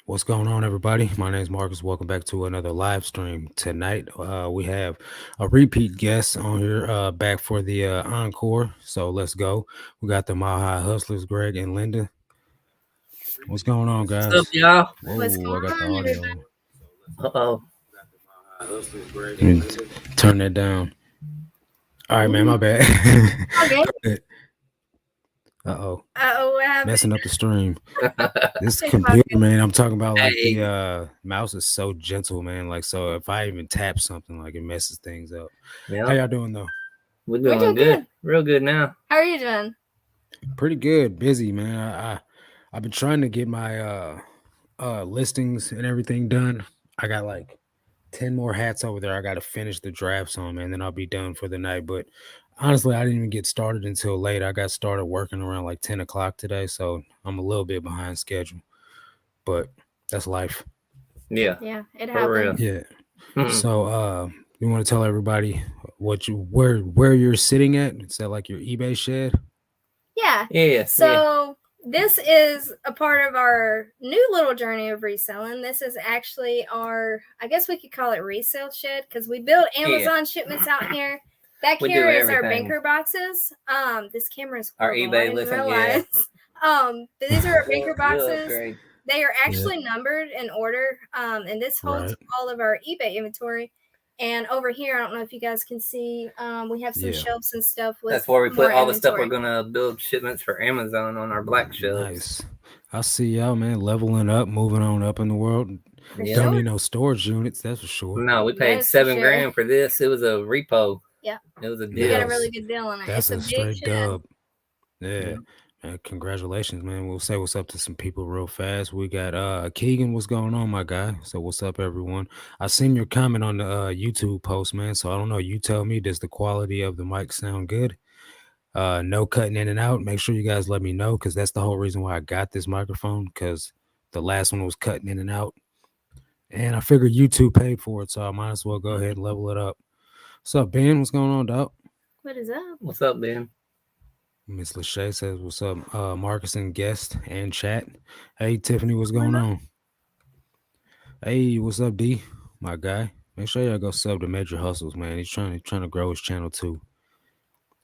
What's going on, everybody? My name is Marcus. Welcome back to another live stream. Tonight, we have a repeat guest on here, back for the encore. So let's go. We got the Mile High Hustlers, Greg and Linda. What's going on, What's up, guys? y'all? What's Whoa, I going got the on, everybody? audio. Uh-oh. Let me turn that down. All right, man. My bad. Okay. Go ahead. Uh-oh, What happened? messing up the stream. This It's computer, okay. man, I'm talking about like Hey, the mouse is so gentle, man. Like, so if I even tap something, like it messes things up. How yeah, y'all doing though? we're We're doing doing good. good. Real good now. How are you doing? Pretty good. Busy, man. I've been trying to get my listings and everything done. I got like 10 more hats over there. I got to finish the drafts on, man, then I'll be done for the night. But honestly, I didn't even get started until late. I got started working around like 10 o'clock today, so I'm a little bit behind schedule. But that's life. Yeah, Yeah, it for real. happens. Yeah. Mhm. So you want to tell everybody what you where you're sitting at? Is that like your eBay shed? Yeah. Yeah, So this is a part of our new little journey of reselling. This is actually our, I guess we could call it resale shed because we build Amazon shipments out here. Back We do here is our everything. banker boxes. This camera is Our horrible. eBay I didn't listing, realize. But these are our banker We'll boxes. upgrade. They are Yeah. actually numbered in order. And this holds Right. all of our eBay inventory. And over here, I don't know if you guys can see, we have some Yeah. shelves and stuff with That's where we more put all the stuff we're inventory. gonna build shipments for Amazon on our black shelves. Nice. I see y'all, man, leveling up, moving on up in the world. For Yeah. Don't sure. need no storage units, that's for sure. No, we That paid is for $7 sure. grand for this. It was a repo. Yeah. It was a We deal. got a Nice. really good deal on it. That's It's a a big straight shed. dub. Yeah. Yeah. Man, congratulations, man. We'll say what's up to some people real fast. We got Keegan, what's going on, my guy? So what's up, everyone? I seen your comment on the YouTube post, man. So I don't know. You tell me, does the quality of the mic sound good? No cutting in and out. Make sure you guys let me know, because that's the whole reason why I got this microphone, because the last one was cutting in and out. And I figured YouTube paid for it, so I might as well go ahead and level it up. What's up, Ben? What's going on, Doc? What is up? What's up, Ben? Miss Lachey says, "What's up, Marcus and guest and chat?" Hey, Tiffany, what's going on? Hey, what's up, D? My guy. Make sure y'all go sub to Major Hustles, man. He's trying to grow his channel too.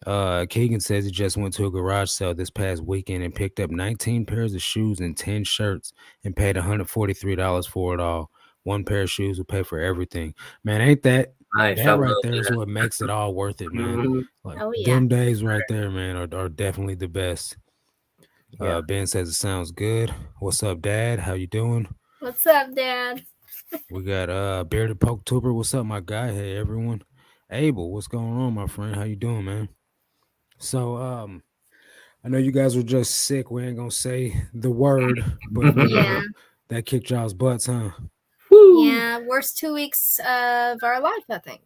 Keegan says he just went to a garage sale this past weekend and picked up 19 pairs of shoes and 10 shirts and paid $143 for it all. One pair of shoes will pay for everything. Man, ain't that Nice. I that love right there is that. what makes it all worth it, man. Mhm. Like Oh, yeah. them days right there, man, are definitely the best. Yeah. Ben says it sounds good. What's up, Dad? How you doing? What's up, Dad? We got Bearded Poke Tuber. What's up, my guy? Hey, everyone. Abel, what's going on, my friend? How you doing, man? So I know you guys were just sick. We ain't gonna say the word, but Yeah. that kicked y'all's butts, huh? Woo. Yeah. Worst 2 weeks of our life, I think.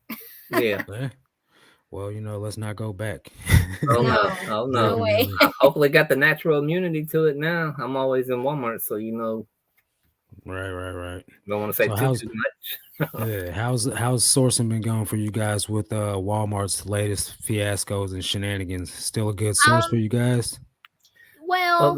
Yeah. Eh? Well, let's not go back. Oh no. No. Oh no. No way. Definitely. I hopefully got the natural immunity to it now. I'm always in Walmart, so Right. don't want to say So too much. how's sourcing been going for you guys with Walmart's latest fiascos and shenanigans? Still a good source for Um. you guys? Well.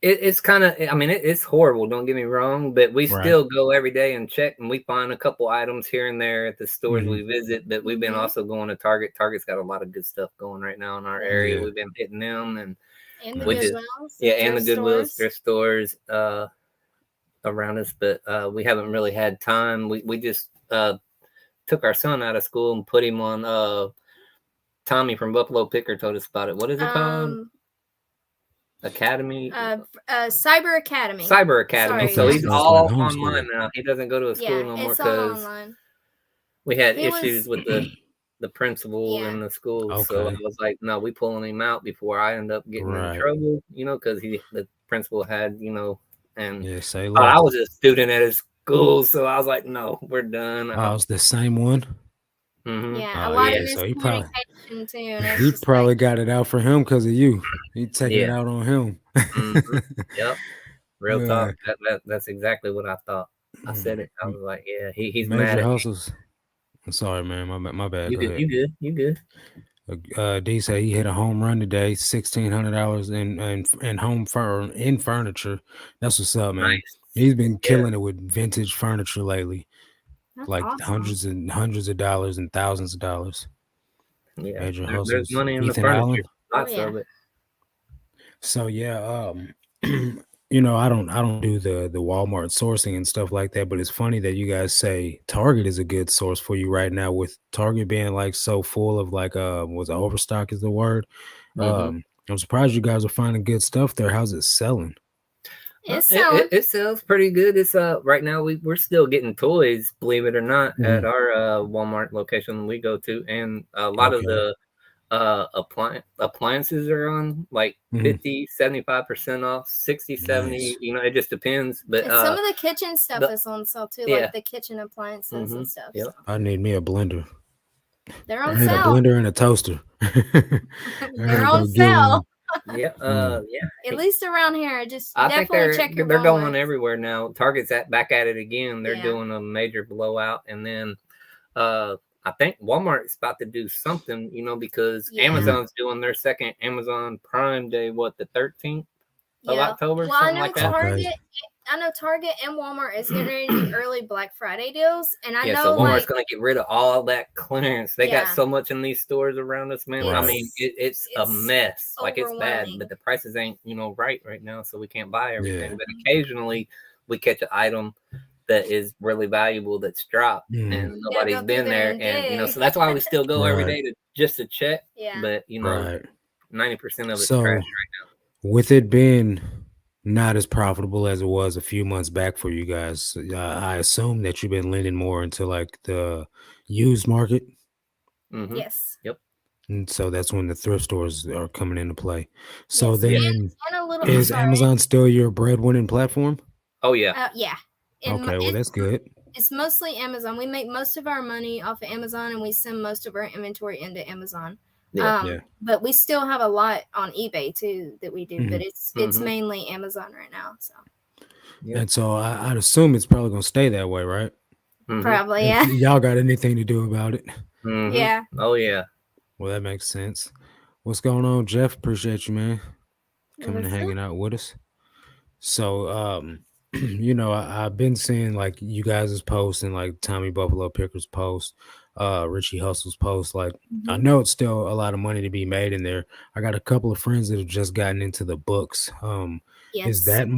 It's kind of, I mean, it's horrible, don't get me wrong, but we Right. still go every day and check, and we find a couple items here and there at the stores Mhm. we visit. But we've been Mhm. also going to Target. Target's got a lot of good stuff going right now in our area. Yeah. We've been hitting them, and And the we just Goodwills. and the Thrift Goodwills, stores. thrift stores around us. But we haven't really had time. We just took our son out of school and put him on. Tommy from Buffalo Picker told us about it. What is it called? Academy. Cyber Academy. Cyber Academy. Sorry, So yeah. he's So it's all like homeschool. online now. He doesn't go to a school Yeah, no more it's all because online. we had He issues was. with the principal Yeah. in the school. So I Okay. was like, no, we pulling him out before I end up getting in Right. trouble, because the principal had, and Yeah, say I less. was a student at his school, so I was like, no, we're done. Oh, it's the same one. Yeah, a Oh lot yeah, of so miscommunication too, and it's he just probably like, got it out for him because of you. He taking it Yeah. out on him. hmm Yep. Real Uh, talk. That's exactly what I thought. I said it. I was like, yeah, he's mad Major at me. hustles. I'm sorry, man. My bad. You Go good? ahead. You good? You good? D said he hit a home run today. $1,600 in home in furniture. That's what's up, man. Nice. He's been Yeah, killing it with vintage furniture lately, That's like awesome. hundreds of dollars and thousands of dollars. yeah. Major There's hustles. money in the Ethan furniture, Allen. Oh lots yeah. of it. So yeah, I don't do the Walmart sourcing and stuff like that, but it's funny that you guys say Target is a good source for you right now with Target being like so full of like was overstock is the word. Hmm. I'm surprised you guys are finding good stuff there. How's it selling? It's It, selling. it, it sells pretty good. It's right now we're still getting toys, believe it or not, at Mhm. our Walmart location we go to, and a lot of Okay. the appliances are on like Mhm. 50, 75% off, 60, 70. Nice. It just depends. But And some of the kitchen stuff the is on sale too, yeah. like the kitchen appliances Mm-hmm. and stuff. Yep. So I need me a blender. they're I on need a sale. blender and a toaster. I They're gotta on go get sale. one. Yeah. Mm. Yeah. At least around here. Just I think definitely they're check your they're going Walmart. everywhere now. Target's back at it again. They're Yeah. doing a major blowout, and then uh, I think Walmart's about to do something. Because Yeah. Amazon's doing their second Amazon Prime Day. What, the 13th of Yeah. October, Well, something like that. Okay. I know Target and Walmart is getting ready to do early Black Friday deals, and I Yeah, know so Walmart's like gonna get rid of all that clearance. They got Yeah. so much in these stores around us, man. I Right. mean, it's a it's mess. Like, it's bad, overwhelming. but the prices ain't right now, so we can't buy everything. Yeah. But occasionally, we catch an item that is really valuable that's dropped, Mhm. and You gotta nobody's go been through there there, and and dig. so that's why we still go every Right. day just to check. Yeah. But Right. 90% of it's trash So right with it being not as profitable as it was a few months back for you guys, I assume that you've been leaning more into like the used market, now. Mm-hmm. Yes. Yep. and so that's when the thrift stores are coming into play. So Yes. Yeah. then, And a little is sorry. Amazon still your breadwinning platform? Oh yeah. Yeah. And Okay, well that's good. it's mostly Amazon. We make most of our money off of Amazon, and we send most of our inventory into Amazon. Yeah. Yeah. But we still have a lot on eBay too that we do, but Mhm. it's Mhm. mainly Amazon right now. So Yep. And so I'd assume it's probably gonna stay that way, right? Mhm. probably, If yeah. y'all got anything to do about it. Mhm. Yeah. Oh yeah. Well, that makes sense. What's going on, Jeff? Appreciate you, man, coming and What's up? hanging out with us. So, I've been seeing like you guys' posts and like Tommy Buffalo Picker's post, Richie Hustle's post. Like, I Mhm. know it's still a lot of money to be made in there. I got a couple of friends that have just gotten into the books. Is Yes. that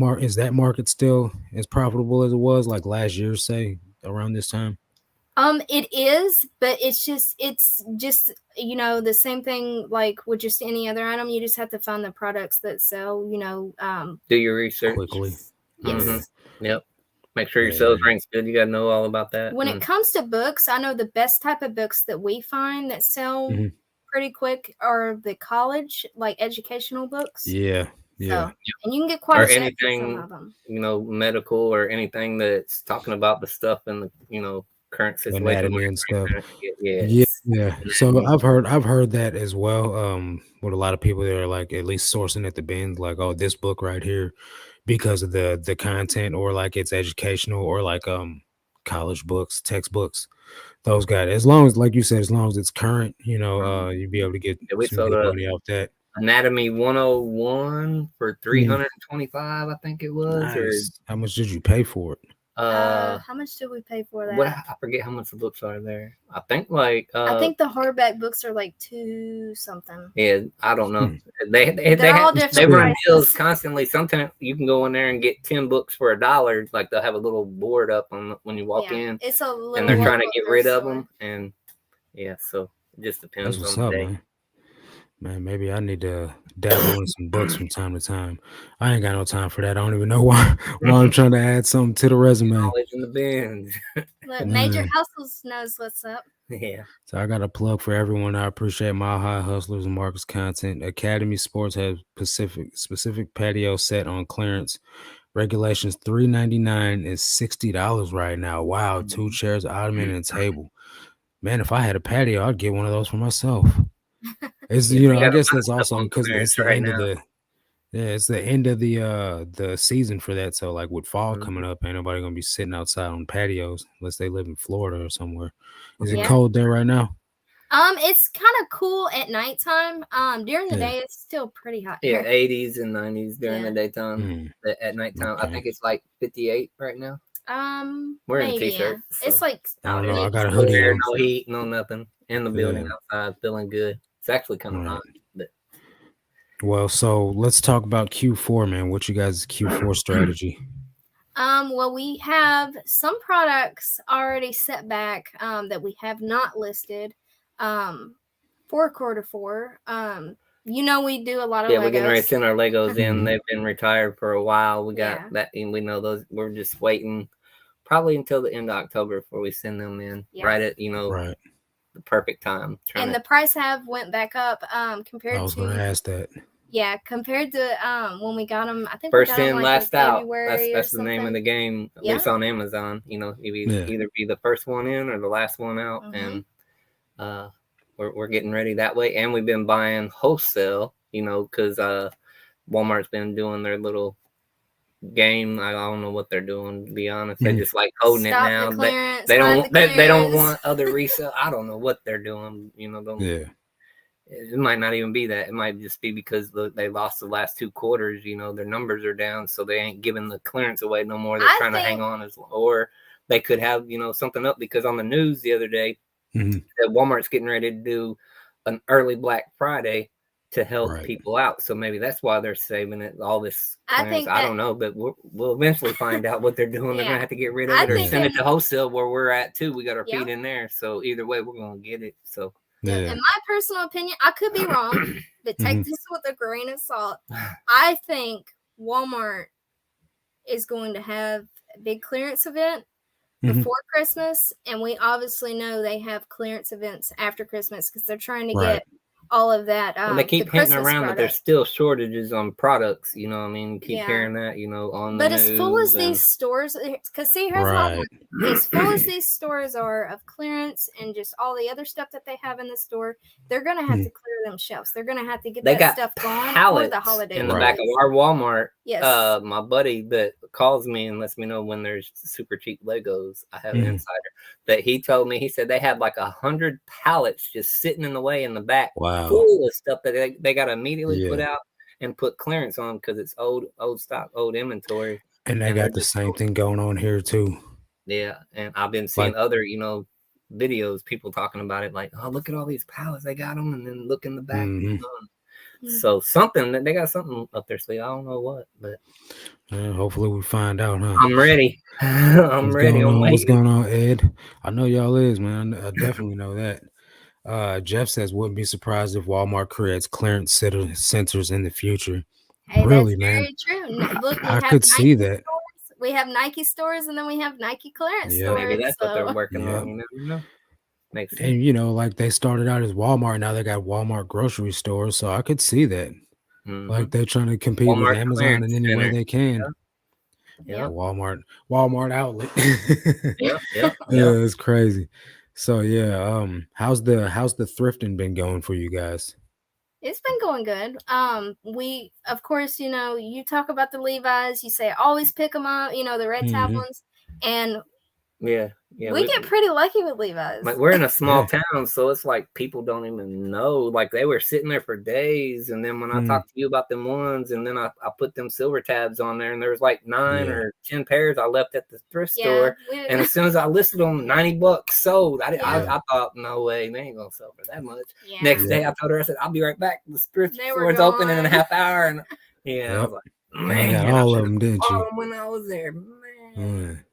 market still as profitable as it was like last year, say around this time? It is, but it's just the same thing like with just any other item. You just have to find the products that sell. Do your research. Quickly. Yes. Yeah. Yep. Make sure your Yeah, sales yeah. rank's good. You gotta know all about that. When it comes to books, I know the best type of books that we find that sell Mhm. pretty quick are the college, like educational books. Yeah. Yeah. So, and you can get quite or a check for some anything, of them. medical, or anything that's talking about the stuff in the current situation where Anatomy and stuff. you're trying to get. Yeah. Yeah, Yes. yeah. So Anatomy. I've heard that as well. With a lot of people that are like at least sourcing at the bins, like, oh, this book right here, because of the content or like it's educational or like college books, textbooks. Those guys, as long as like you said, as long as it's current, you'd be able to get Yeah, we some sold good a money off that. Anatomy 101 for Mhm. 325, I think it was, or Nice. How much did you pay for it? How much did we pay for that? what, I forget how much the books are there. I think like I think the hardback books are like $2 something. yeah, I don't know. Hmm. They're all different they run prices. deals constantly. Sometimes you can go in there and get 10 books for $1. Like, they'll have a little board up on when you walk in, It's a little and they're trying to local get thrift rid of store. them. And yeah, so it just That's depends what's on the up, day. man. Man, maybe I need to dabble in some books from time to time. I ain't got no time for that. I don't even know why I'm trying to add something to the resume. Always in the bins. Look, Major Man. Hustles knows what's up. Yeah. So I got a plug for everyone. I appreciate Mile High Hustlers and Marcus content. Academy Sports has specific patio set on clearance. Regulations $3.99 is $60 right now. Wow, 2 chairs, ottoman, and a table. Man, if I had a patio, I'd get one of those for myself. It's Yeah, we I got a guess lot of that's stuff also on because clearance it's the right end of now. it's the end of the season for that. So like with fall Mhm. coming up, ain't nobody gonna be sitting outside on patios unless they live in Florida or somewhere. Is it Yeah. cold there right now? It's kind of cool at nighttime. During the day, it's still pretty hot. Yeah, here. 80s and 90s during the daytime. At nighttime, I think it's like 58 right now. We're in t-shirts. So. It's like I don't know. I got a hoodie on. No heat, no nothing. In the building outside, feeling good. It's actually kind of hot. But. Well, so let's talk about Q4, man. What's you guys' Q4 strategy? Well, we have some products already set back that we have not listed for Q4. We do a lot of Legos. We're getting ready to send our Legos in. They've been retired for a while. We got that, and we know those. We're just waiting probably until the end of October before we send them in. Yeah. Right at the perfect time. And the price have went back up compared to. I was going to ask that. Yeah, compared to when we got them, I think first we got in, them, last out. That's the name of the game. At least on Amazon, you either be the first one in or the last one out, and we're getting ready that way. And we've been buying wholesale, because Walmart's been doing their little game. I don't know what they're doing, to be honest. They just like holding Stop it now. They don't want other resale. I don't know what they're doing. It might not even be that. It might just be because they lost the last 2 quarters. Their numbers are down, so they ain't giving the clearance away no more. They're trying to hang on or they could have something up, because on the news the other day that Walmart's getting ready to do an early Black Friday to help people out. So maybe that's why they're saving it. All this clearance. I don't know, but we'll eventually find out what they're doing. They're gonna have to get rid of it or send it to wholesale where we're at too. We got our feet in there, so either way we're gonna get it. So. Yeah. In my personal opinion, I could be wrong, but take this with a grain of salt. I think Walmart is going to have a big clearance event before Christmas, and we obviously know they have clearance events after Christmas because they're trying to get all of that. They keep hinting around that there's still shortages on products. Keep hearing that. On but the as full as these stores, because see, here's Walmart. As full as these stores are of clearance and just all the other stuff that they have in the store, they're gonna have to clear them shelves. They're gonna have to get that stuff gone for the holiday. In the back of our Walmart. Yes. My buddy that calls me and lets me know when there's super cheap Legos. I have an insider that he told me. He said they had like 100 pallets just sitting in the way in the back. Wow. Full of stuff that they got to immediately put out and put clearance on because it's old stock, old inventory. And they got the same thing going on here too. Yeah, and I've been seeing other, videos, people talking about it, like, oh, look at all these pallets, they got them, and then look in the back. So they got something up their sleeve. I don't know what, but hopefully we find out. Huh? I'm ready. What's going on, Ed? I know y'all is, man. I definitely know that. Jeff says, wouldn't be surprised if Walmart creates clearance centers in the future. Hey, really, that's man. Very true. Look, I could see that. Stores. We have Nike stores, and then we have Nike clearance stores. Maybe that's what they're working on. You never know. Makes sense. And like they started out as Walmart, now they got Walmart grocery stores, so I could see that. Like they're trying to compete with Amazon in any way they can. Yeah. Walmart outlet. Yeah. It's crazy. So how's the thrifting been going for you guys? It's been going good. We, of course, you talk about the Levi's, you say always pick them up, the red tab ones, and we get pretty lucky with Levi's. Like we're in a small town, so it's like people don't even know. Like they were sitting there for days, and then when I talked to you about them ones, and then I put them silver tabs on there, and there was like 9 or 10 pairs I left at the thrift store. And as soon as I listed them, $90 sold. I thought, no way, they ain't gonna sell for that much. Yeah. Next day, I told her, I said, I'll be right back. The thrift store is open in a half hour, and I was like, man, all of them, didn't you? When I was there, man.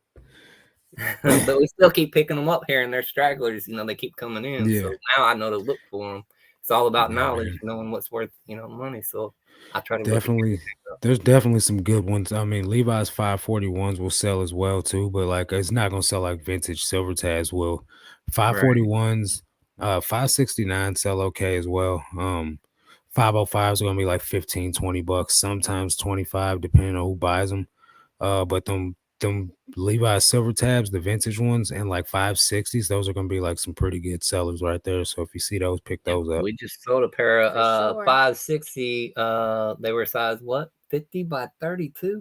But we still keep picking them up here, and they're stragglers. They keep coming in. So now I know to look for them. It's all about knowledge, knowing what's worth, money. So I try to definitely. There's definitely some good ones. I mean, Levi's 541s will sell as well too, but like it's not gonna sell like vintage silver tabs will. 541s, 569 sell okay as well. 505s are gonna be like $15-$20, sometimes 25, depending on who buys them. But them Levi's silver tabs, the vintage ones, and like 560s, those are gonna be like some pretty good sellers right there. So if you see those, pick those up. We just sold a pair of 560. They were size what? 50 by 32.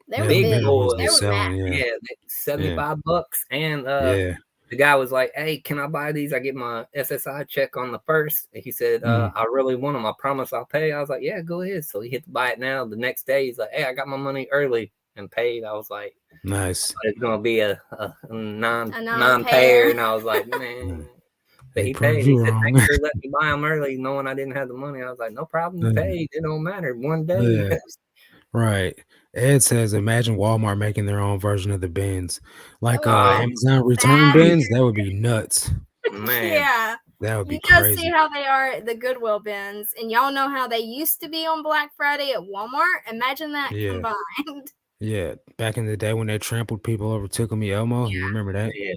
They were big. Boys. They were selling, $75. And the guy was like, "Hey, can I buy these? I get my SSI check on the 1st." And he said, Mhm. "I really want them. I promise I'll pay." I was like, "Yeah, go ahead." So he hit to buy it now. The next day, he's like, "Hey, I got my money early and paid." I was like, Nice. "It's gonna be a A non-payer," non-payer. and I was like, Yeah. "Man." But They he proved paid. He you said, wrong. "Thanks for letting me buy them early, knowing I didn't have the money." I was like, "No problem. You Yeah. paid. It don't matter. One day." Yeah. Right. Ed says, imagine Walmart making their own version of the bins. That Like would be Amazon return bad. bins, that would be nuts. Man, Yeah. That would be You guys see crazy. how they are at the Goodwill bins, and y'all know how they used to be on Black Friday at Walmart? Imagine that Yeah. combined. Yeah. Back in the day when they trampled people over Tickle Me Elmo, you remember that? yeah.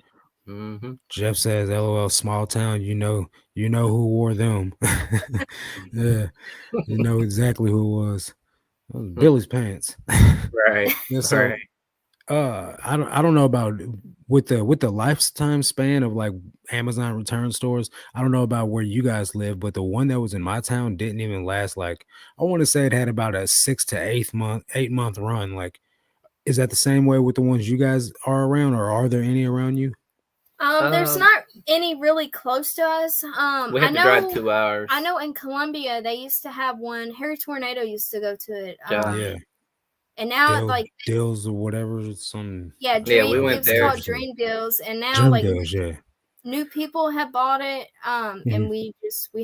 Mm-hmm. Jeff says, LOL, small town, you know who wore them. Yeah, you know exactly who it was. It was Billy's pants. Right, Yeah, right. so I don't know about with the lifetime span of like Amazon return stores. I don't know about where you guys live, but the one that was in my town didn't even last. Like I want to say it had about a 8 month run. Like, is that the same way with the ones you guys are around, or are there any around you? There's not any really close to us. We I had to drive know 2 hours. I know in Columbia they used to have one. Harry Tornado used to go to it. Yeah, And now like deals or whatever. Some yeah, Yeah, we Dream. went It was there. called Dream Deals, and now Germ like deals. Yeah. new people have bought it. Mhm. And we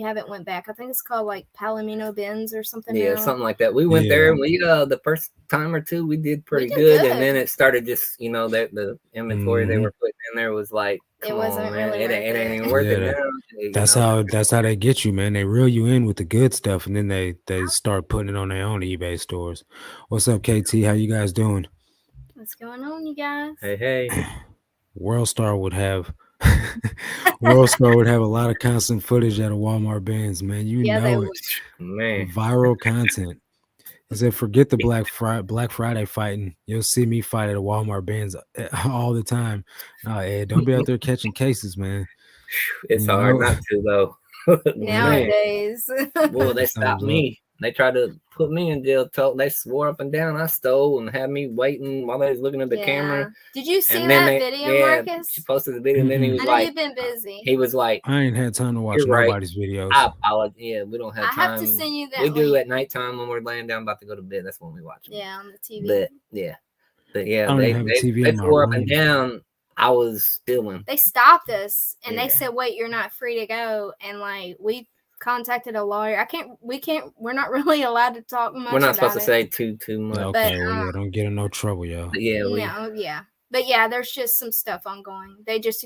haven't went back. I think it's called like Palomino Bins or something. Yeah, now. something like that. We went Yeah. there. And we the first time or two we did pretty did good, good. and then it started just the inventory they were putting in there was like, It come wasn't on, man, really it worth ain't it. even worth it Yeah, now. that's how they get you, man. They reel you in with the good stuff, and then they start putting it on their own eBay stores. What's up, KT? How you guys doing? What's going on, you guys? Hey, Worldstar would have Worldstar would have a lot of constant footage at a Walmart bins, man. You Yeah, they know would. it. man. Viral content. He said, forget the Black Friday fighting. You'll see me fight at a Walmart bins all the time. Ed, don't be out there catching cases, man. It's You hard know, not to though. Man, Nowadays. boy, they stopped thumbs up. me. They tried to put me in jail. They swore up and down I stole and had me waiting while they was looking at the camera. Did you see And then that video, Marcus? she posted the video, and then he was I know like, you've been busy. he was like, I ain't had time to watch "You're right. nobody's videos. I apologize. Yeah, we don't have I time. have to send you that We do link. at nighttime when we're laying down about to go to bed. That's when we watch them. Yeah, on the TV. But yeah, I don't they even have a TV they in my swore up and room. down. I was stealing. They stopped us and Yeah. they said, "Wait, you're not free to go." And like we contacted a lawyer. We're not really allowed to talk much. We're not supposed to about say too much. Okay, well, yeah, don't get in no trouble, y'all. But yeah, But yeah, there's just some stuff ongoing. They just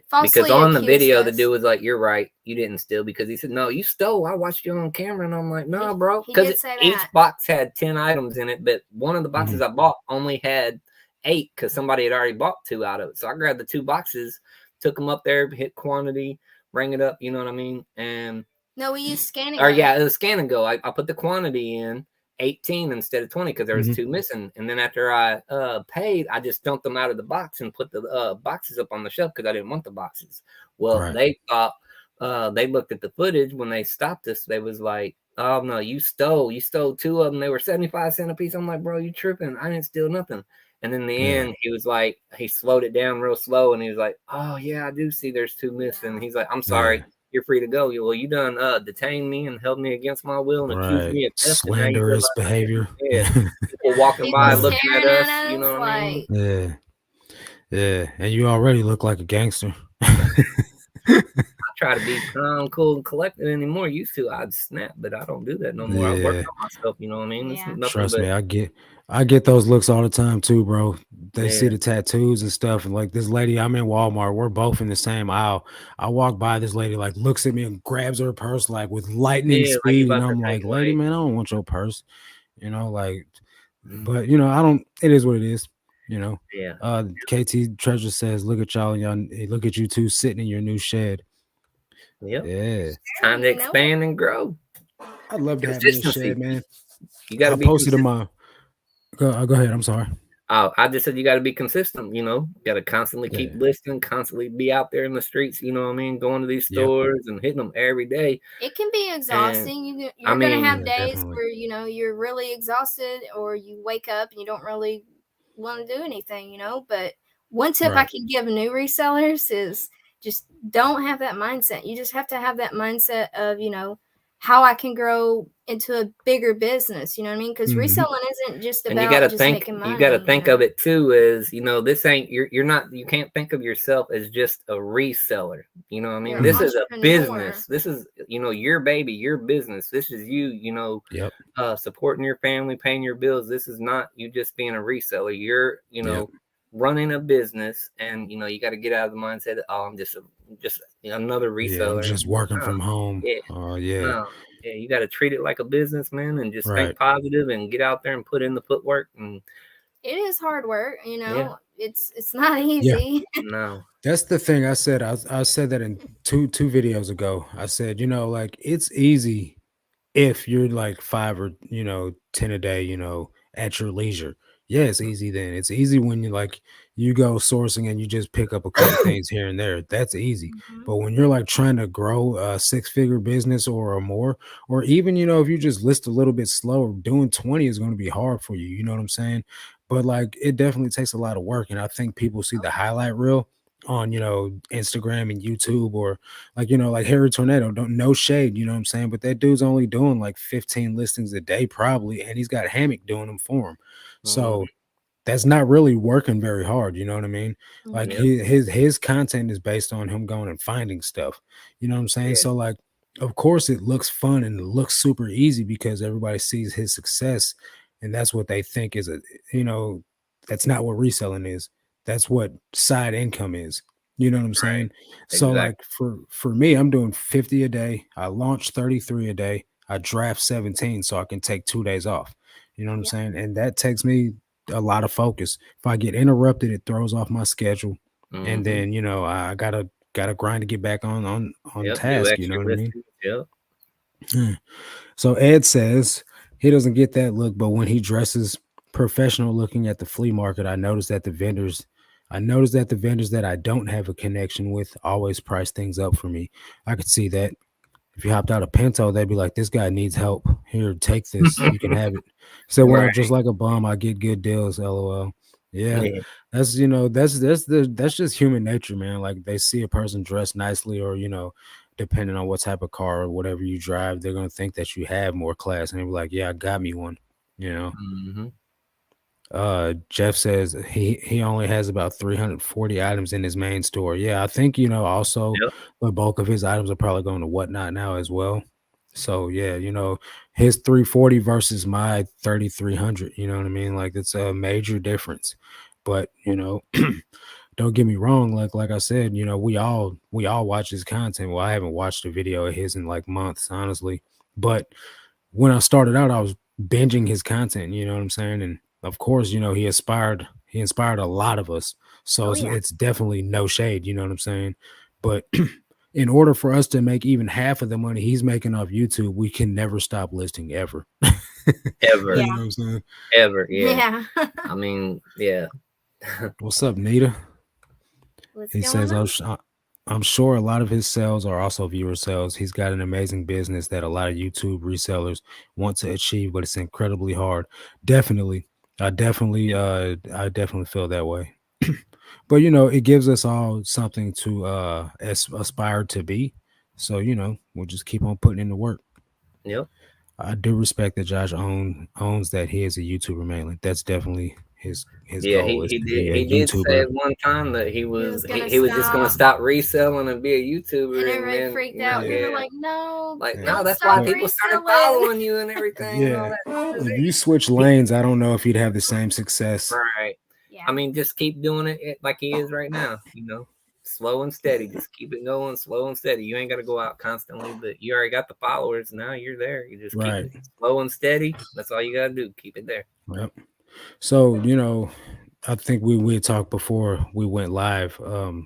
falsely because on the video, us. the dude was like, "You're right, you didn't steal," because he said, "No, you stole. I watched you on camera," and I'm like, "No, bro," he because did say each that. box had 10 items in it, but one of the boxes I bought only had 8 because somebody had already bought 2 out of it. So I grabbed the 2 boxes, took them up there, hit quantity, bring it up. You know what I mean? And no, we used scanning. Or yeah, it was scan and go. I put the quantity in 18 instead of 20 because there was 2 missing. And then after I paid, I just dumped them out of the box and put the boxes up on the shelf because I didn't want the boxes. Well, they thought they looked at the footage when they stopped us. They was like, "Oh no, you stole 2 of them. They were 75 cents a piece." I'm like, "Bro, you tripping? I didn't steal nothing." And in the end, he was like, he slowed it down real slow, and he was like, "Oh yeah, I do see there's 2 missing." He's like, "I'm sorry." You're free to go. Well, you done detained me and held me against my will and accused me of theft. Slanderous behavior. Yeah, people walking by looking at us. You know what I mean? Yeah, yeah, and you already look like a gangster. I try to be calm, cool, and collected anymore. Used to, I'd snap, but I don't do that no more. I work on myself. You know what I mean? Yeah. Trust me, I get those looks all the time too, bro. They see the tattoos and stuff, and like this lady, I'm in Walmart. We're both in the same aisle. I walk by, this lady like looks at me and grabs her purse like with lightning speed, and I'm like, "Lady, man, I don't want your purse." You know, like, but you know, I don't. It is what it is. You know. Yeah. KT Treasure says, "Look at y'all, look at you two sitting in your new shed." Yep. Yeah. It's time to expand and grow. I'd love to have a shed, man. You got to be posted in my. Go ahead. I'm sorry. I just said you got to be consistent. You know, you got to constantly keep listening, constantly be out there in the streets. You know what I mean? Going to these stores and hitting them every day. It can be exhausting. You're going to have days definitely. where you're really exhausted, or you wake up and you don't really want to do anything. But one tip I can give new resellers is just don't have that mindset. You just have to have that mindset of, how I can grow into a bigger business. You know what I mean? Because reselling isn't just And about just making money. You got to think of it too as, this ain't, you're not, you can't think of yourself as just a reseller. You know what I mean? This is a business. This is, your baby, your business. This is you, Yep. Supporting your family, paying your bills. This is not you just being a reseller. You're, Yep. running a business, and you got to get out of the mindset that, oh, I'm just another reseller. Yeah, I'm just working from home. Yeah. Yeah. No. Yeah, you got to treat it like a business, man, and just Right. think positive and get out there and put in the footwork. And it is hard work, Yeah. It's not easy. No. That's the thing I said. I said that in two videos ago. I said, like it's easy if you're like 5 or 10 a day, at your leisure. Yeah, it's easy then. It's easy when you go sourcing and you just pick up a couple things here and there. That's easy. But when you're like trying to grow a 6-figure business or more, or even if you just list a little bit slower, doing 20 is going to be hard for you. You know what I'm saying? But like it definitely takes a lot of work. And I think people see the highlight reel on Instagram and YouTube, or like Harry Tornado. Don't, no shade, you know what I'm saying, but that dude's only doing like 15 listings a day probably, and he's got Hammock doing them for him. So that's not really working very hard, you know what I mean? Like his content is based on him going and finding stuff, you know what I'm saying? Yeah. So like of course it looks fun and it looks super easy because everybody sees his success, and that's what they think is that's not what reselling is. That's what side income is. You know what I'm saying? So Exactly. like for me, I'm doing 50 a day. I launch 33 a day. I draft 17 so I can take 2 days off. You know what I'm saying? And that takes me a lot of focus. If I get interrupted, it throws off my schedule. And then, I gotta grind to get back on task. You know what I mean? Yep. So Ed says he doesn't get that look, but when he dresses professional looking at the flea market, I notice that the vendors that I don't have a connection with always price things up for me. I could see that. If you hopped out a Pinto, they'd be like, "This guy needs help. Here, take this. You can have it." So when I'm just like a bum, I get good deals. LOL. Yeah, that's that's just human nature, man. Like they see a person dressed nicely, or depending on what type of car or whatever you drive, they're gonna think that you have more class, and they're like, "Yeah, I got me one." You know. Jeff says he only has about 340 items in his main store. Yeah, I think also the bulk of his items are probably going to Whatnot now as well. So yeah, his 340 versus my 3300, you know what I mean? Like it's a major difference. But don't get me wrong, like I said, we all watch his content. Well, I haven't watched a video of his in like months, honestly. But when I started out, I was binging his content, you know what I'm saying? And of course, he inspired a lot of us. So it's definitely no shade, you know what I'm saying? But in order for us to make even half of the money he's making off YouTube, we can never stop listing ever. Ever. You know what I'm saying? Ever, yeah. I mean, yeah. What's up, Nita? He says, on? I'm sure a lot of his sales are also viewer sales. He's got an amazing business that a lot of YouTube resellers want to achieve, but it's incredibly hard. Definitely. I definitely feel that way. But it gives us all something to aspire to be. So, we'll just keep on putting in the work. Yep. I do respect that Josh owns that he is a YouTuber mainly. That's definitely his goal is to be a he did YouTuber. say at one time that he was just gonna stop reselling and be a YouTuber, and everybody freaked out. They were like, "No, no, that's why people started following you and everything." Yeah, and all that. If you switch lanes, I don't know if you'd have the same success. Right. Yeah. I mean, just keep doing it like he is right now. Slow and steady. Just keep it going, slow and steady. You ain't got to go out constantly, but you already got the followers. Now you're there. You just keep it slow and steady. That's all you got to do. Keep it there. Yep. So, I think we talked before we went live.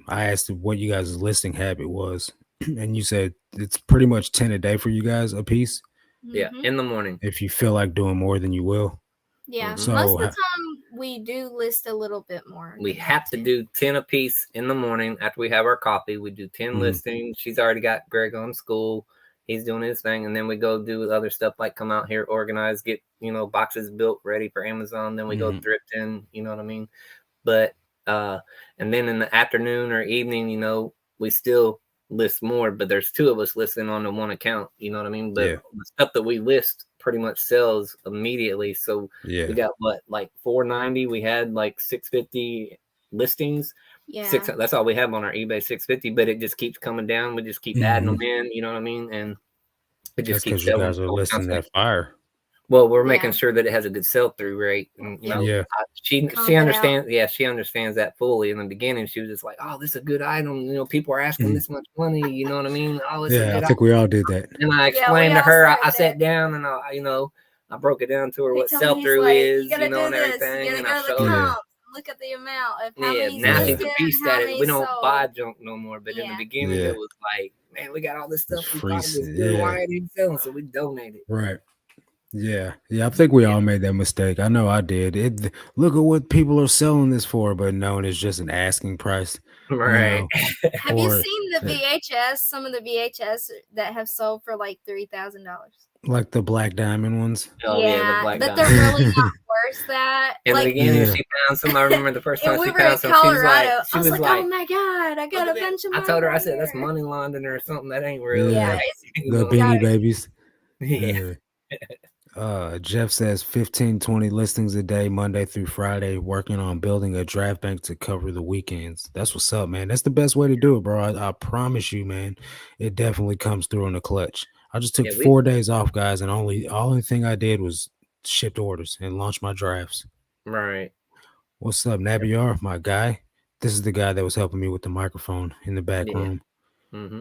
I asked what you guys' listing habit was, and you said it's pretty much 10 a day for you guys a piece. Yeah, in the morning. If you feel like doing more than you will. Yeah, so most of the time we do list a little bit more. We have to do 10 a piece in the morning after we have our coffee. We do 10 listings. She's already got Greg on school. He's doing his thing. And then we go do other stuff like come out here, organize, get, boxes built ready for Amazon. Then we go thrifting, you know what I mean? But, and then in the afternoon or evening, we still list more, but there's 2 of us listing on the one account. You know what I mean? But Yeah. the stuff that we list pretty much sells immediately. So Yeah. we got what, like 490. We had like 650 listings. Yeah. That's all we have on our eBay, 650. But it just keeps coming down. We just keep adding them in. You know what I mean? And it just That's keeps because you selling. guys are So listing that fire. well, we're Yeah. making sure that it has a good sell-through rate. And, you know, Yeah. she Comp it out. understands. Yeah, she understands that fully. In the beginning, she was just like, "Oh, this is a good item. You know, people are asking this much money. You know what I mean? Oh, it's a Yeah, I good think item." we all did that. And I Yeah, explained we to all her. I started sat that. down and I broke it down to her He what told me, he's sell-through like, is, you gotta you know, do and this. everything. You And gotta I go to the showed her. comps. Look at the amount of how Yeah, many now she's listed, a beast how at it. many We don't sold. buy junk no more. But in the Yeah. beginning, Yeah. it was like, man, we got all this stuff It's we free. thought was good. Yeah. Why ain't it selling? So we donated. Right. Yeah. Yeah. I think we all made that mistake. I know I did. Look at what people are selling this for, but no, it's just an asking price. Right. Have you Or seen the VHS? Some of the VHS that have sold for like $3,000. like the black diamond ones. Oh yeah, the black but diamond. they're really not worth that. In the Like, beginning, Yeah. she found some. I remember the first and time we she were in found some. She was Colorado. like, I was like, oh my God, I got a "Look at bunch that." of I money. told her, I right said, that's here. money laundering or something. That ain't real. Yeah. Yeah, You The know? beanie babies. Yeah. Jeff says 15, 20 listings a day, Monday through Friday, working on building a draft bank to cover the weekends. That's what's up, man. That's the best way to do it, bro. I promise you, man. It definitely comes through in the clutch. I just took Yeah, 4 days off, guys, and only thing I did was shipped orders and launched my drafts. Right. What's up, Nabiar, my guy? This is the guy that was helping me with the microphone in the back Yeah. room. Mm-hmm.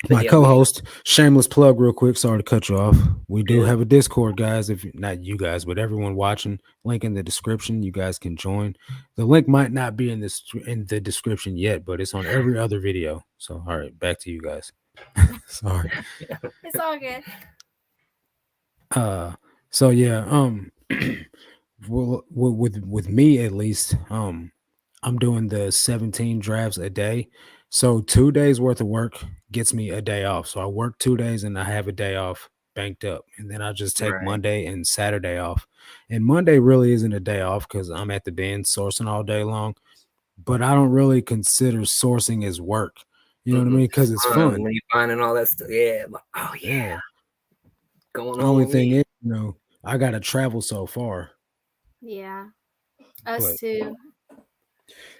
My co-host, shameless plug real quick. Sorry to cut you off. We do Yeah. have a Discord, guys. If not you guys, but everyone watching, link in the description. You guys can join. The link might not be in the description yet, but it's on every other video. So, all right, back to you guys. Sorry. It's all good. So yeah, well, with me at least, I'm doing the 17 drafts a day. So 2 days worth of work gets me a day off. So I work 2 days and I have a day off banked up. And then I just take Right. Monday and Saturday off. And Monday really isn't a day off because I'm at the bin sourcing all day long. But I don't really consider sourcing as work. You know what I mean? Because it's fun. When you finding all that stuff. Yeah. Like, oh yeah. Going The on only with thing me. is, I gotta travel so far. Yeah, us But- too.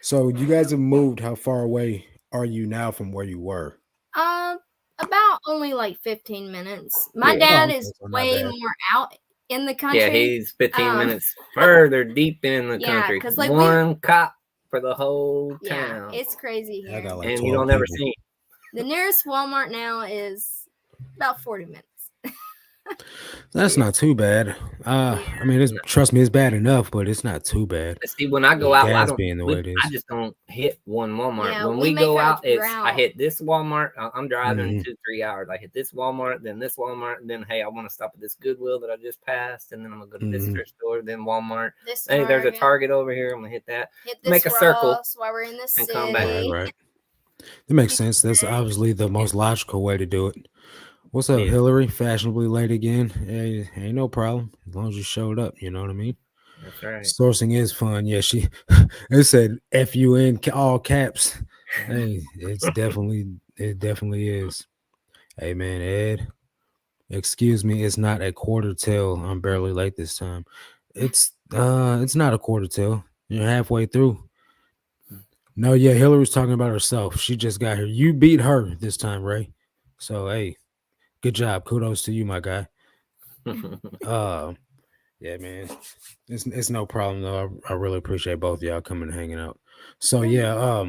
So you guys have moved. How far away are you now from where you were? About only like 15 minutes. My Yeah. dad Oh, okay, is so not way bad. more out in the country. Yeah, he's 15 Um, minutes further deep in the Yeah, country. 'cause, like, one cop for the whole Yeah, town. it's crazy Yeah, I here. got like and 12 you don't never people. see. The nearest Walmart now is about 40 minutes. That's not too bad. I mean, trust me, it's bad enough, but it's not too bad. But see, when I go Yeah, out, gas being the way it I is. just don't hit one Walmart. Yeah, when we we make go our out, I route. hit this Walmart. I'm driving Mhm. 2-3 hours. I hit this Walmart, then this Walmart, and then hey, I want to stop at this Goodwill that I just passed, and then I'm gonna go to this Mhm. thrift store, then Walmart. This Hey, there's a Target. Target over here. I'm gonna hit that. Hit this Make a circle Ross while we're in the and city. come back. Right. That makes sense. That's obviously the most logical way to do it. What's up, Yeah. Hillary? Fashionably late again. Hey, ain't no problem as long as you showed up. You know what I mean? That's right. Sourcing is fun. Yeah, it said FUN all caps. Hey, it definitely is. Hey man, Ed. Excuse me, it's not a quarter till. I'm barely late this time. It's not a quarter till. You're halfway through. No, yeah, Hillary's talking about herself. She just got here. You beat her this time, Ray. So hey, good job. Kudos to you, my guy. Yeah, man. It's no problem though. I really appreciate both of y'all coming and hanging out. So yeah,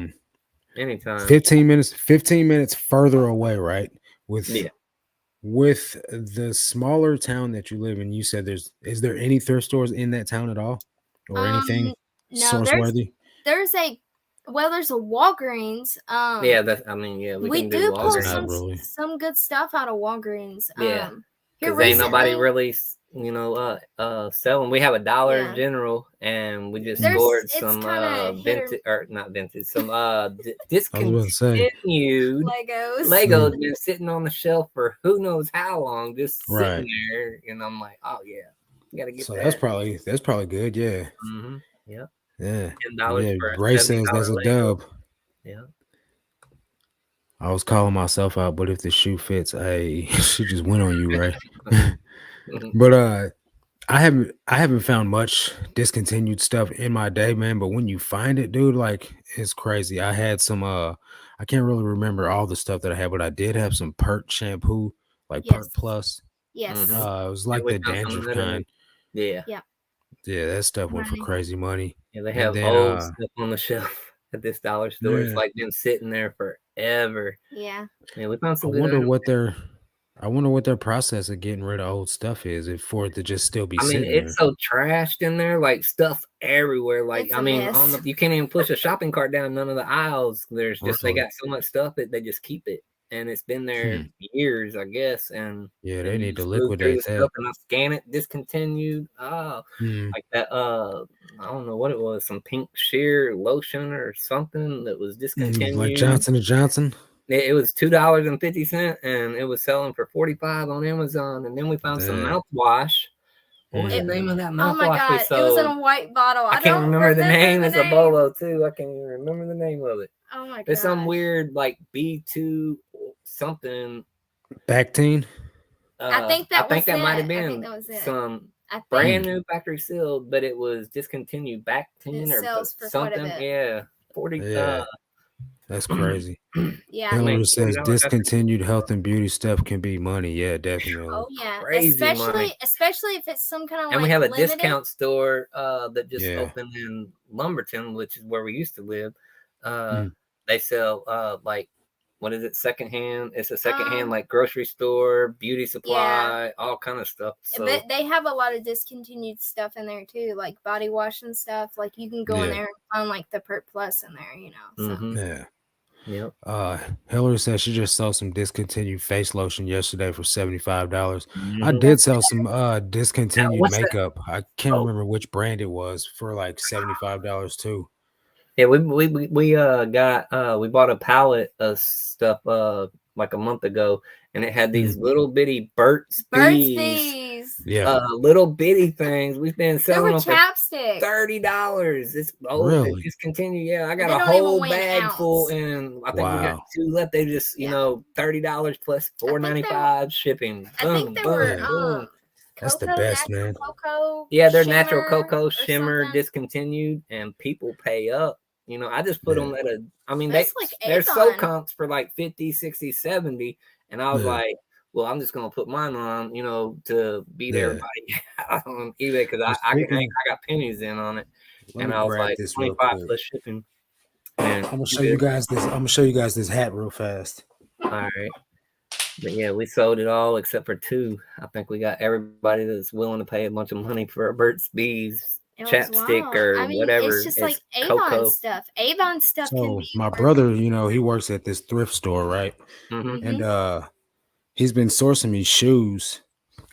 Anytime. 15 minutes further away, right? With Yeah. with the smaller town that you live in, you said is there any thrift stores in that town at all? Or anything No, source worthy? there's a Walgreens. Yeah, we can do pull Walgreens. Not really. some good stuff out of Walgreens. Yeah. Here Because ain't nobody recently- really, selling. We have a Dollar Yeah. General, and we just There's- scored it's some kinda hit or- vintage or not vintage, some about to say. discontinued Legos. Legos been sitting on the shelf for who knows how long, just sitting Right. there. And I'm like, oh yeah, you gotta get So that. that's probably good, yeah. Mm-hmm. Yeah. Yeah. $10 Yeah, for a Ray says $70 that's a Lego. dub. Yeah. I was calling myself out, but if the shoe fits, hey, she just went on you, right? But I haven't found much discontinued stuff in my day, man. But when you find it, dude, like it's crazy. I had some I can't really remember all the stuff that I had, but I did have some Pert shampoo, like Pert Yes. Plus. Yes. It was Yeah, like we the found some of dandruff that in the kind. yeah. Yeah. Yeah, that stuff went for Money. crazy money. Yeah, they And have then old stuff on the shelf at this dollar store. It's yeah, like been sitting there forever. Yeah. Yeah, we found I some good wonder items. what their I wonder what their process of getting rid of old stuff is, if for it to just still be I mean, sitting it's there. so trashed in there, like stuff everywhere. Like, It's I a mean, on mess. the you can't even push a shopping cart down none of the aisles. There's just they Really? got so much stuff that they just keep it, and it's been there Hmm. years, I guess. And Yeah, they then you need to just move through the liquidate that. stuff, and I scan it, discontinued. Oh, Hmm. like that. I don't know what it was, some pink sheer lotion or something that was Like discontinued. Johnson and Johnson. It was $2.50, and it was selling for 45 on Amazon. And then we found some Damn. mouthwash. What was the It, Mm. name of that oh my mouthwash we God. It was in sold? a white bottle. I I can't don't remember the remember name. the It's a name. bolo too. I can't even remember the name of it. Oh my It's some gosh. weird like B2 something. Bactine. I think I that think was that might have it. I think been that was it. some I brand think Hmm. new factory sealed, but it was discontinued back it 10 or sells for quite a something. bit. Yeah, 40. Yeah, that's crazy. Yeah, I I mean, Hillary think. says $40 after discontinued health and beauty stuff can be money. Yeah, definitely. Oh yeah, crazy money. especially if it's some kind of And we like have a limited. discount store that just Yeah. opened in Lumberton, which is where we used to live. Uh, Mm. they sell like what is it? Secondhand. It's a secondhand Um, like grocery store, beauty yeah, supply, all kind of stuff. So but they have a lot of discontinued stuff in there too, like body wash and stuff. Like you can go in Yeah. there and find like the Pert Plus in there, So Yeah. yep. Hillary says she just sold some discontinued face lotion yesterday for $75. I Mhm. did sell that's some Now, discontinued what's that? makeup. I can't Oh, remember which brand it was for like $75 too. yeah. We got we bought a pallet of stuff like a month ago, and it had Mm. these little bitty Burt's Burt's Bees Bees. Yeah. little bitty things. We've been They were selling them for chapstick. $30. It's old. It Really? discontinued. Yeah, I got They a don't even whole weigh an bag full, ounce. and I think we got Wow. 2 left. They just, Yeah, $30 plus I think they were. $4.95 shipping. I think Boom, they were boom, Yeah. boom. That's the cocoa, best, natural man. cocoa Yeah, they're natural shimmer cocoa or shimmer something. discontinued, and people pay up. I just put Yeah. them at I mean, That's like they're so Avon. comps for like 50, 60, 70, and I was Yeah. like, well, I'm just gonna put mine on, to beat Yeah. everybody out on eBay because Well, speaking, I got pennies in on it, let and me I was grab like this real 25 quick. plus shipping, and I'm gonna I'm show you good. guys this. I'm gonna show you guys this hat real fast. All right. But yeah, we sold it all except for 2. I think we got everybody that's willing to pay a bunch of money for a Burt's Bees It was chapstick wild. or I mean, it's whatever. just like It's Avon cocoa. stuff. Avon stuff can So be my for. brother, he works at this thrift store, right? Mm-hmm. And Mm-hmm. he's been sourcing me shoes.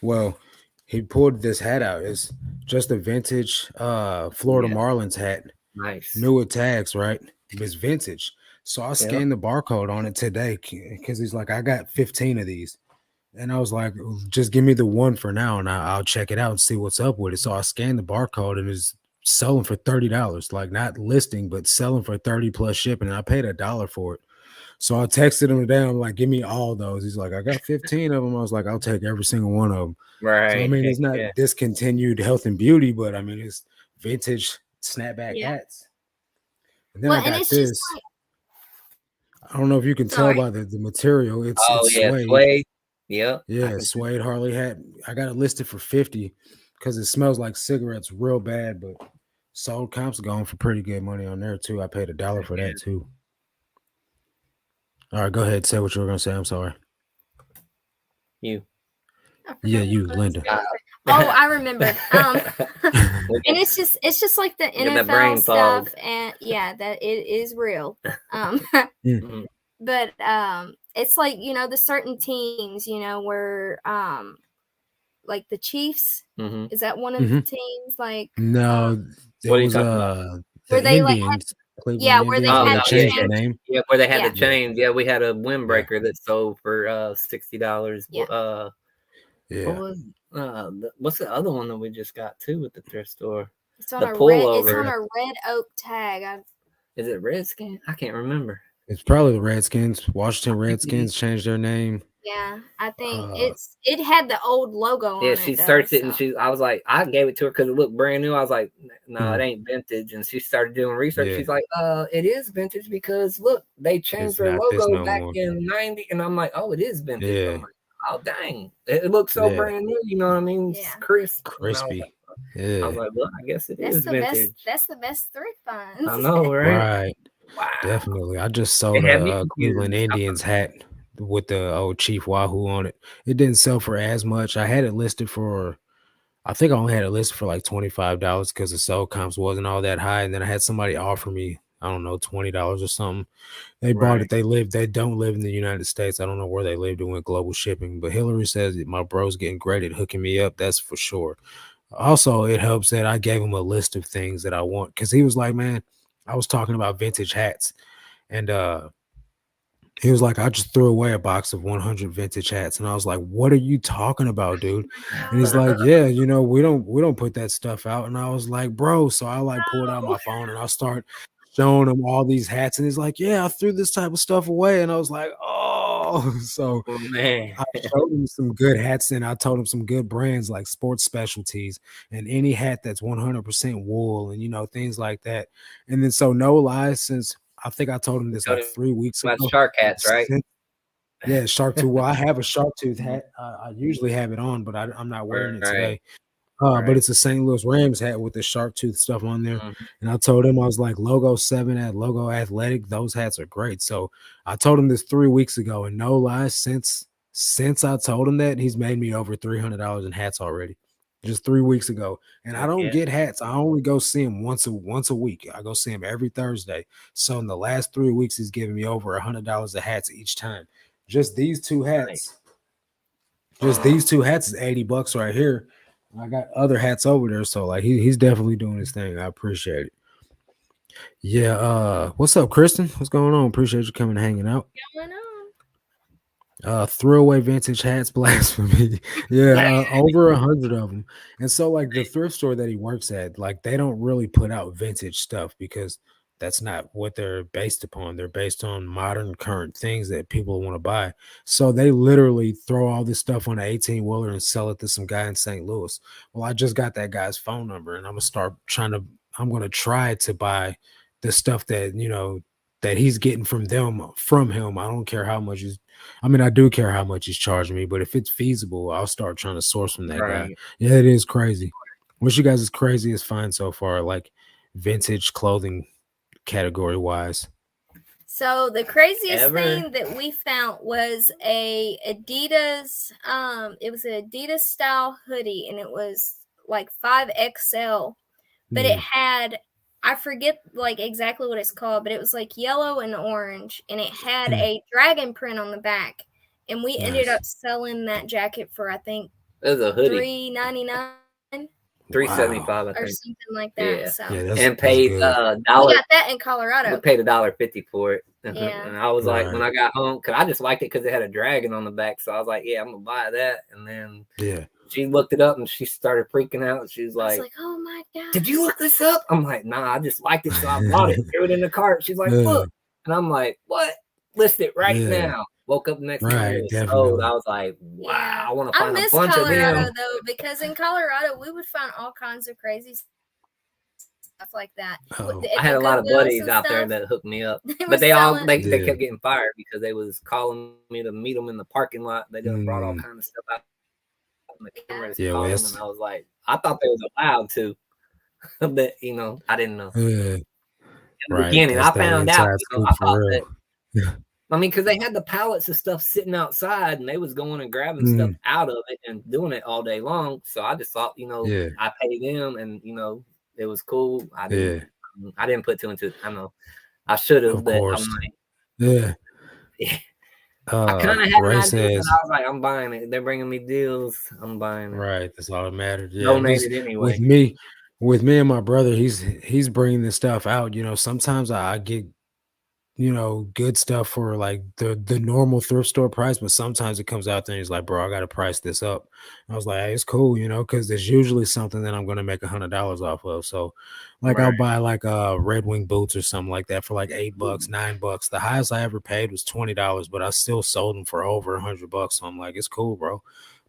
Well, he pulled this hat out. It's just a vintage Florida Yeah, Marlins hat, nice. new with tags, right? It's vintage. So I Yep. scanned the barcode on it today because he's like, I got 15 of these. And I was like, just give me the one for now, and I'll check it out and see what's up with it. So I scanned the barcode, and it's selling for $30, like not listing, but selling for 30 plus shipping. And I paid $1 for it. So I texted him today. I'm like, give me all those. He's like, I got 15 of them. I was like, I'll take every single one of them. So I Right. mean, Heck it's not yeah. discontinued health and beauty, but I mean, it's vintage snapback Yeah. hats. And then I Well, and got it's just this. like. I don't know if you can tell Sorry. by the material. It's Oh yeah, suede. suede. Yep. I Yeah, can see. suede Harley hat. I got it listed for 50 because it smells like cigarettes real bad, but sold comps going for pretty good money on there too. I paid $1 for Yeah. that too. All right, go ahead. Say what you were gonna say. I'm sorry. You. I forgot Yeah, what you, I was Linda. gonna say. Oh, I remembered. We And got, it's just like the we got that NFL brain stuff, fog. and yeah, that it is real. Um, Mm. Mhm. but it's like the certain teams, where like the Chiefs. Mhm. Is that one of the Mhm. teams? Like No, it What are you was talking about? where the they like Indians, Cleveland yeah, where they Indians, Oh but had no, they the yeah, changed yeah, the champ. name. yeah. Where they had Yeah, the Yeah, change. Yeah, we had a yeah, windbreaker that sold for $60. yeah. What yeah. was what's the other one that we just got too at the thrift store? It's on The a red. It's on pullover. a red oak tag. Is it Redskin? I can't remember. It's probably the Redskins. Washington I think it is. Redskins changed their name. Yeah, I think Uh, it had the old logo Yeah, on she it though. searched it and I was like, I gave it to her because it looked brand new. I was like, no, it mm, ain't vintage. And she started doing research. yeah, She's like, it is vintage because look, they changed it's their not this logo no back more. in '90. And I'm like, oh, it is vintage. I'm Yeah, like, oh, dang, it looks so yeah, brand new. You know what I mean? It's Yeah, crisp. And crispy. I was Yeah, like, well, I guess it that's is the best. vintage. That's the best thrift I finds. know, right? right. Wow. Definitely. I just It sold had me a Cleveland confused. Indians hat with the old Chief Wahoo on it. It didn't sell for as much. I had it listed for, I think I only had it listed for like $25 because the sell comps wasn't all that high. And then I had somebody offer me, I don't know, $20 or something. They bought it. Right. They don't live in the United States. I don't know where they live doing global shipping, but Hillary says that my bro's getting great at hooking me up. That's for sure. Also, it helps that I gave him a list of things that I want because he was like, man, I was talking about vintage hats. And he was like, I just threw away a box of 100 vintage hats. And I was like, what are you talking about, dude? And he's like, Oh yeah, we don't put that stuff out. And I was like, bro. So I like pulled out no! my phone and I start showing him all these hats. And he's like, yeah, I threw this type of stuff away. And I was like, oh, so Oh, man. I showed him some good hats and I told him some good brands like Sports Specialties and any hat that's 100% wool and things like that. And then so no lies, since I think I told him You this told like him 3 weeks about ago. shark hats, right? Since, yeah, shark tooth. Well, I have a shark tooth hat. I usually have it on, but I'm not wearing it Right. today. But Right. it's a St. Louis Rams hat with the shark tooth stuff on there. Mhm. And I told him, I was like, Logo 7 at Logo Athletic, those hats are great. So I told him this 3 weeks ago, and no lies, since I told him that, he's made me over $300 in hats already. Just 3 weeks ago. And I Heck don't yeah. get hats. I only go see him once a week. I go see him every Thursday. So in the last 3 weeks, he's giving me over $100 of hats each time. Just these two Nice. hats. Just these two hats is $80 right here. I got other hats over there, so like he's definitely doing his thing. I appreciate it. Yeah, what's up, Kristen? What's going on? Appreciate you coming and hanging out. Going on. Throwaway vintage hats, blasphemy. Yeah, over 100 of them. And so like the thrift store that he works at, like they don't really put out vintage stuff because that's not what they're based upon. They're based on modern current things that people want to buy. So they literally throw all this stuff on an 18 wheeler and sell it to some guy in St. Louis. Well, I just got that guy's phone number and I'm gonna try to buy the stuff that that he's getting from him. I don't care how much I mean, I do care how much he's charging me, but if it's feasible, I'll start trying to source from that guy. Right. Yeah, it is crazy. What's you guys' craziest find so far, like vintage clothing category wise? So the craziest Ever. thing that we found was a Adidas. It was an Adidas style hoodie, and it was like 5XL, but it had, I forget like exactly what it's called, but it was like yellow and orange, and it had Mm, a dragon print on the back. And we ended nice. up selling that jacket for I think It was a hoodie. $3.99 $3.75, Wow. I or think. something like that. Yeah. So Yeah, And that's paid good. we dollar. got that in We Colorado. paid $1.50 for it. Yeah. And I was like, when Right. I got home, because I just liked it because it had a dragon on the back. So I was like, yeah, I'm gonna buy that. And then Yeah. she looked it up and she started freaking out. She was I was like, like, oh my god. did you look this up? I'm like, nah, I just liked it, so I bought it, threw it in the cart. She's like, Yeah. look. And I'm like, what? List it right Yeah. now. Woke up the next morning, Right. it was sold. Definitely. I was like, wow, Yeah. I want to I find a miss bunch of Colorado them. though, because in Colorado we would find all kinds of crazy stuff like that. Oh. I had a lot of buddies out there that hooked me up, but they Yeah. kept getting fired because they was calling me to meet them in the parking lot. They done brought all kind of stuff out on the cameras, Yeah, well, calling them, and I was like, I thought they was allowed to, but I didn't know. yeah. In the Right. beginning, That's I that found out, inside scoop I for thought real. that, I mean, because they had the pallets of stuff sitting outside and they was going and grabbing stuff out of it and doing it all day long. So I just thought, Yeah. I paid them and, it was cool. I Yeah. didn't put two and two. I know I should have, Of but I'm course. like, Yeah. I kind of had Ray an idea, but says, I was like, I'm buying it. They're bringing me deals. I'm buying it. right, that's all that mattered. Yeah, Donated because anyway. with me and my brother, he's bringing this stuff out. Sometimes I get good stuff for like the normal thrift store price, but sometimes it comes out there and he's like, bro, I gotta price this up. I was like, hey, it's cool, because there's usually something that I'm gonna make $100 off of. So like Right. I'll buy like Red Wing boots or something like that for like $8, $9. The highest I ever paid was $20, but I still sold them for over $100. So I'm like, it's cool, bro.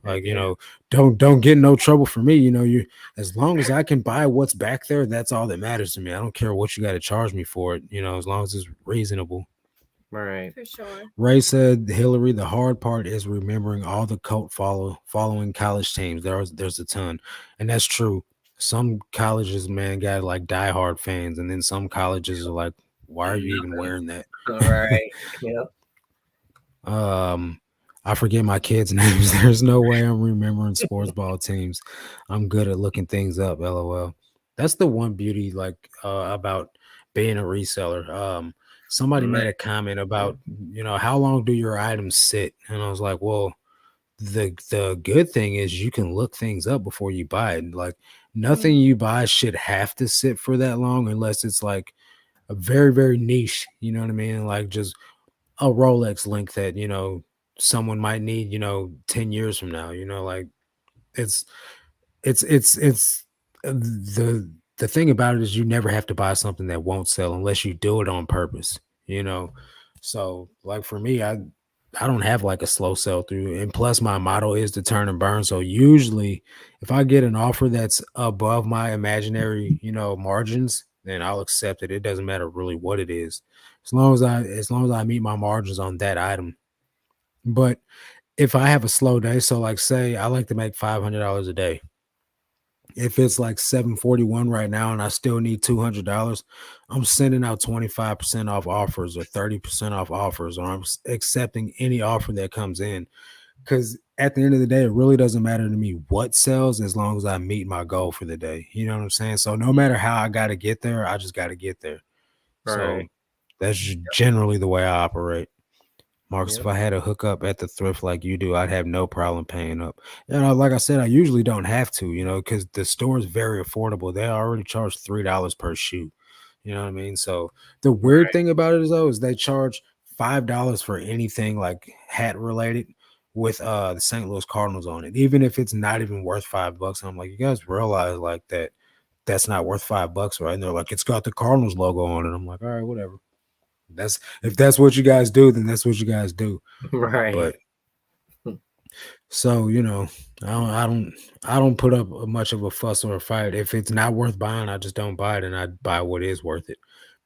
Heck Like, yeah. don't get in no trouble for me. You as long as I can buy what's back there, that's all that matters to me. I don't care what you got to charge me for it, as long as it's reasonable. Right. For sure. Ray said, Hillary, the hard part is remembering all the cult following college teams. There's a ton. And that's true. Some colleges, man, got like diehard fans, and then some colleges are like, why are you even Nothing. wearing that? All right. Yep. Um, I forget my kids' names. There's no way I'm remembering sports ball teams. I'm good at looking things up. LOL. That's the one beauty, like, about being a reseller. Somebody Man. made a comment about, how long do your items sit? And I was like, well, the good thing is you can look things up before you buy it. Like, nothing you buy should have to sit for that long unless it's like a very, very niche. You know what I mean? Like just a Rolex link that, someone might need, 10 years from now, like it's it's the thing about it is you never have to buy something that won't sell unless you do it on purpose, you know. So like for me, I don't have like a slow sell through. And plus my motto is to turn and burn. So usually if I get an offer that's above my imaginary, margins, then I'll accept it. It doesn't matter really what it is. As long as I meet my margins on that item. But if I have a slow day, so like say I like to make $500 a day. If it's like 741 right now and I still need $200, I'm sending out 25% off offers or 30% off offers, or I'm accepting any offer that comes in. Because at the end of the day, it really doesn't matter to me what sells as long as I meet my goal for the day. You know what I'm saying? So no matter how I got to get there, I just got to get there. So Right. that's generally the way I operate. Marcus, if Yep. I had a hookup at the thrift like you do, I'd have no problem paying up. Like I said, I usually don't have to, because the store is very affordable. They already charge $3 per shoe. You know what I mean? So the weird Right. thing about it is though, is they charge $5 for anything like hat related with the St. Louis Cardinals on it, even if it's not even worth $5. I'm like, you guys realize like that's not worth $5, right? And they're like, it's got the Cardinals logo on it. I'm like, all right, whatever. That's if that's what you guys do, then that's what you guys do. Right. But so I don't put up much of a fuss or a fight. If it's not worth buying, I just don't buy it, and I buy what is worth it.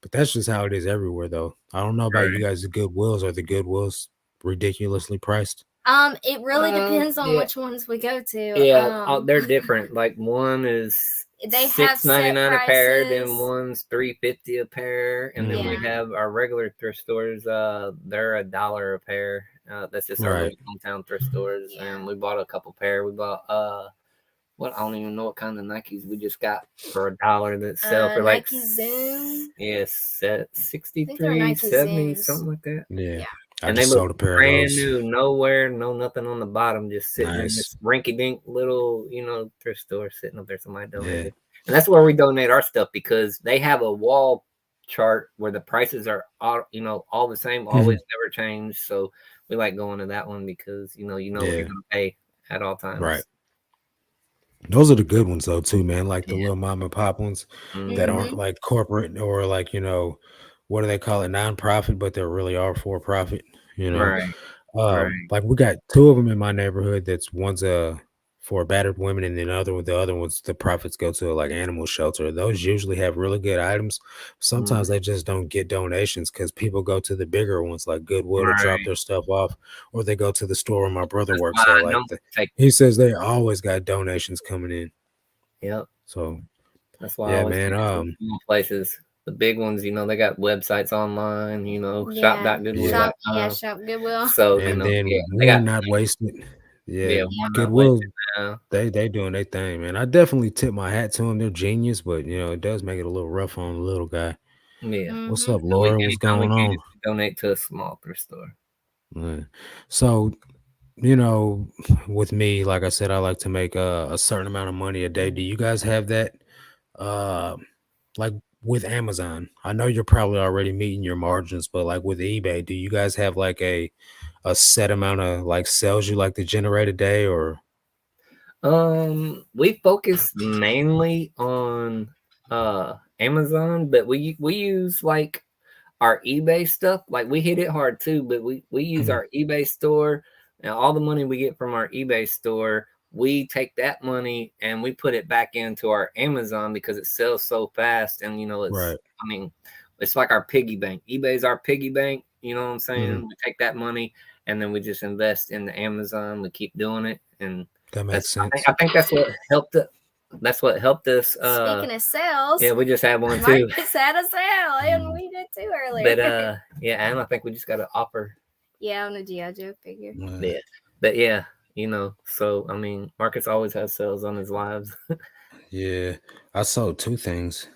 But that's just how it is everywhere, though. I don't know about you Right. guys. The Goodwills, are the Goodwills ridiculously priced? It really depends on Yeah. which ones we go to. Yeah. They're different. Like one is They have set $6.99 a pair, then prices. one's $3.50 a pair, and then we Yeah. have our regular thrift stores. They're $1 a pair. That's just our Right. little hometown thrift stores, Yeah. and we bought a couple pair. We bought what I don't even know what kind of Nikes we just got for $1 that sell for like Nike Zoom. yes, I think they're 63, Nike 70, Zooms. something like that. Yeah. Yeah. I And they just look sold a pair of brand those. new, nowhere, no nothing on the bottom, just sitting in Nice. this rinky-dink little, thrift store sitting up there. Somebody Yeah. donated, and that's where we donate our stuff because they have a wall chart where the prices are all the same, always never change. So we like going to that one because you know what you're Yeah. gonna pay at all Right. times. Those are the good ones though too, man. Like the Yeah. little mom and pop ones that Mm-hmm. aren't Mm-hmm. like corporate or like, what do they call it? Non-profit, but they really are for profit, you know. Right. Right. Like we got two of them in my neighborhood. That's one's for battered women, and then the other ones the profits go to like animal shelter. Those usually have really good items. Mm, Sometimes they just don't get donations because people go to the bigger ones like Goodwill to drop right. their stuff off, or they go to the store where my brother That's works. why So I like don't take. he says they always got donations coming in. Yep. So That's why I yeah, always man. stick to the small places. The big ones, they got websites online, Yeah. Yeah. shop.goodwill.com. Shop Goodwill. So, And yeah, then they got one not wasted. Yeah, yeah, one not Goodwill, wasted now. they doing their thing, man. I definitely tip my hat to them. They're genius, but it does make it a little rough on the little guy. Yeah. What's Mm-hmm. up, So Laura? What's anytime we going can on? just donate to a small thrift store. Man. So, you know, with me, like I said, I like to make a certain amount of money a day. Do you guys have that? Uh, like with Amazon, I know you're probably already meeting your margins, but like with eBay, do you guys have like a set amount of like sales you like to generate a day or We focus mainly on Amazon, but we use like our eBay stuff. Like we hit it hard too, but we use Mhm. our eBay store and all the money we get from our eBay store. We take that money and we put it back into our Amazon because it sells so fast. And Right. I mean, it's like our piggy bank. eBay's our piggy bank. You know what I'm saying? Mhm. We take that money and then we just invest in the Amazon. We keep doing it, and That that's makes I think sense. I think that's what helped it. That's what helped us. Speaking of sales, Yeah, we just had one too. Marcus had a sale, and Mm. we did too But earlier. yeah, and I think we just got to offer. Yeah, on the GI Joe figure. Yeah, but yeah, So I mean, Marcus always has sales on his lives. Yeah. I sold two things.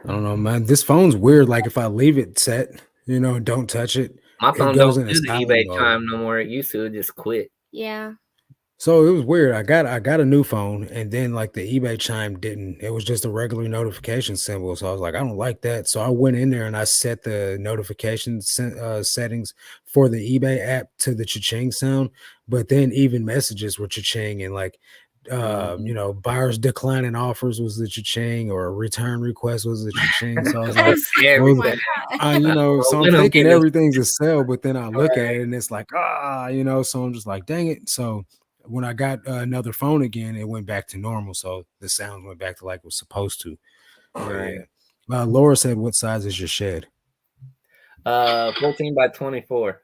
I don't know, man. This phone's weird. Like if I leave it set, don't touch it, My it phone goes don't into do the silent eBay mode. chime no more. It used to. It just quit. Yeah. So it was weird. I got a new phone, and then like the eBay chime didn't. It was just a regular notification symbol. So I was like, I don't like that. So I went in there and I set the notification settings for the eBay app to the cha-ching sound. But then even messages were cha-ching, and like Mhm. buyers declining offers was the cha-ching, or a return request was the cha-ching. So I was like, That's, oh well, my Everything. god. so I'm When I'm thinking getting this everything's a sell, but then I look at right. it and it's like, so I'm just like, dang it. So when I got another phone again, it went back to normal. So the sound went back to like it was supposed to. But Right. yeah. Laura said, what size is your shed? 14 by 24.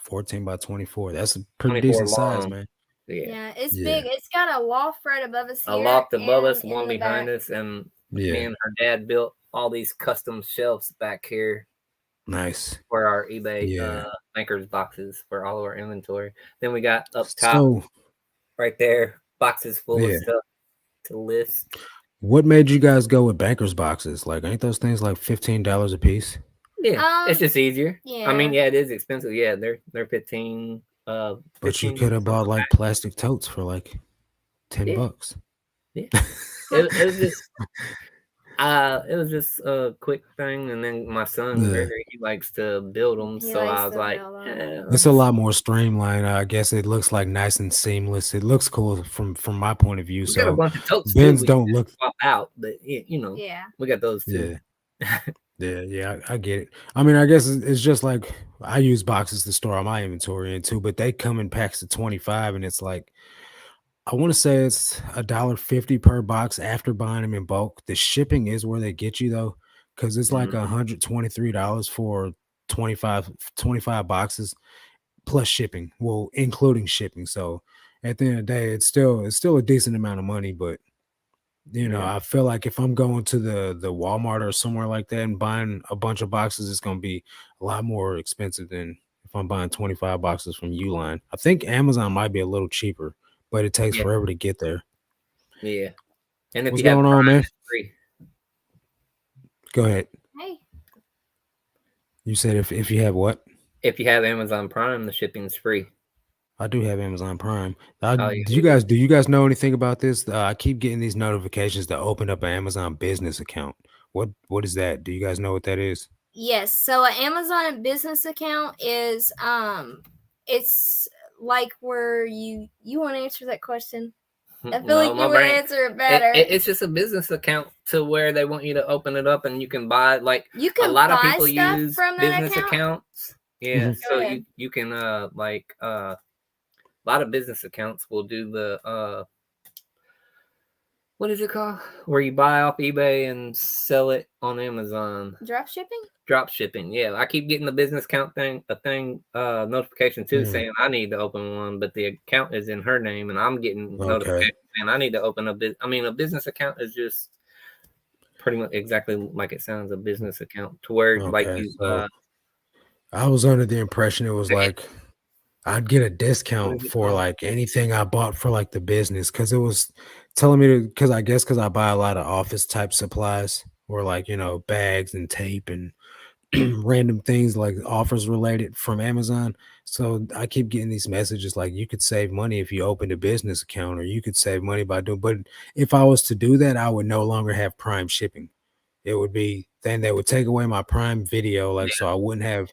14 by 24. That's a pretty 24 decent size, long. man. Yeah. Yeah, it's Yeah. big. It's got a loft right above us A here loft above and us, in one the behind back. us, and me Yeah. and her dad built all these custom shelves back here Nice. for our eBay Yeah. bankers boxes for all of our inventory. Then we got up top So, right there boxes full of yeah. stuff to list. What made you guys go with banker's boxes? Like, ain't those things like $15 a piece? Yeah, it's just easier. I mean, Yeah. yeah, it is expensive. Yeah, they're 15 But you 15 could have something bought like like plastic totes for like that. 10 Yeah, bucks. yeah. It was just a quick thing, and then my son Yeah. Gregory, he likes to build them, He so I likes was to like, build them. It's a lot more streamlined. I guess it looks like nice and seamless. It looks cool from my point of view. we got a So bunch of totes too. bins We don't look. swap out, but Yeah. we got those too. Yeah, yeah. I get it. I mean, I guess it's just like I use boxes to store all my inventory in too, but they come in packs of 25, and it's like I want to say it's $1.50 per box after buying them in bulk. The shipping is where they get you though, because it's like Mhm. $123 for 25 boxes plus shipping, well, including shipping. So at the end of the day, it's still a decent amount of money, but Yeah, I feel like if I'm going to the Walmart or somewhere like that and buying a bunch of boxes, it's gonna be a lot more expensive than if I'm buying 25 boxes from Uline. I think Amazon might be a little cheaper, but it takes yeah, forever to get there. yeah. And if What's you have going on, Prime, man? it's free. Go ahead. Hey. You said if you have what? If you have Amazon Prime, the shipping's free. I do have Amazon Prime. All you Do you gotta do. guys know anything about this? I keep getting these notifications to open up an Amazon business account. What is that? Do you guys know what that is? Yes. So an Amazon business account is it's like where you want to answer that question. I feel like My you would brain. answer it better. It's just a business account to where they want you to open it up and you can buy You a can lot of buy people stuff use from that business account. accounts. Yeah, Mhm. so Go ahead. you can a lot of business accounts will do the what is it called? Where you buy off eBay and sell it on Amazon. Drop shipping? Drop shipping. Yeah, I keep getting the business account notification too, Mm, saying I need to open one, but the account is in her name, and I'm getting okay. notifications saying I need to open a business. I mean, a business account is just pretty much exactly like it sounds, a business account, to where like Okay. you So I was under the impression it was it- like I'd get a what discount is it for called? like anything I bought for like the business because it was telling me to because I guess because I buy a lot of office type supplies or like bags and tape and random things like offers related from Amazon. So I keep getting these messages like you could save money if you opened a business account or you could save money by doing. But if I was to do that, I would no longer have Prime shipping. it would be then they would take away my Prime Video, like, so I wouldn't have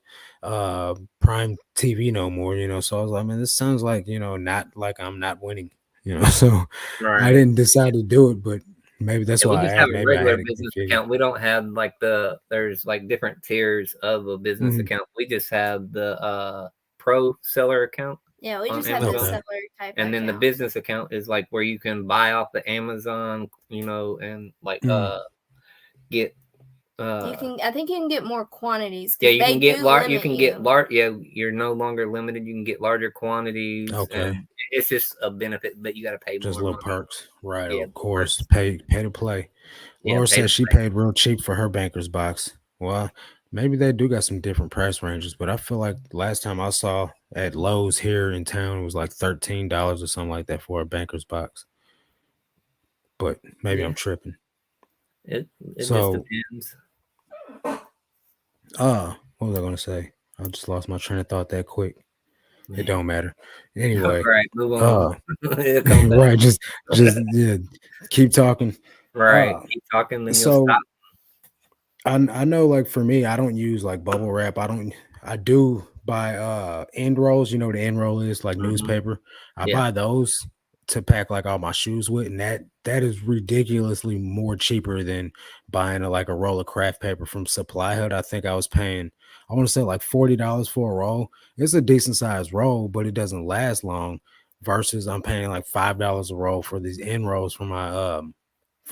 Prime TV no more, So I was like, man, this sounds like, not like I'm not winning, So I Right. didn't decide to do it, but maybe that's Yeah, we why just have a maybe I regular had it business configured. account. We don't have like there's like different tiers of a business Mhm. account. We just have the pro seller account Yeah, we on just have the Amazon. Okay. seller type And then the account. business account is like where you can buy off the Amazon, and like Mm. get You can, I think you can get more quantities yeah, because they do you limit can get you. large. Yeah, you're no longer limited. You can get larger quantities, and Okay. it's just a benefit, but you got to pay Just more little money. perks. Right, Yeah, of the course. perks. Pay to play. Yeah, Laura pay to says she play. paid real cheap for her banker's box. Well, maybe they do got some different price ranges, but I feel like last time I saw at Lowe's here in town it was like $13 or something like that for a banker's box. But maybe I'm Yeah, tripping. it just So, depends. what was I gonna say? I just lost my train of thought that quick. It Yeah. don't matter. All Anyway, right, move on. uh, It'll come back. right, just yeah, keep talking. Right, Uh, keep talking, then you'll so stop. I know like for me, I don't use like bubble wrap. I do buy end rolls, the end roll is like Mhm. newspaper. I Yeah. buy those to pack like all my shoes with, and that is ridiculously more cheaper than buying like a roll of craft paper from Supply Hut. I think I was paying, I want to say like $40 for a roll. It's a decent sized roll, but it doesn't last long. Versus I'm paying like $5 a roll for these end rolls from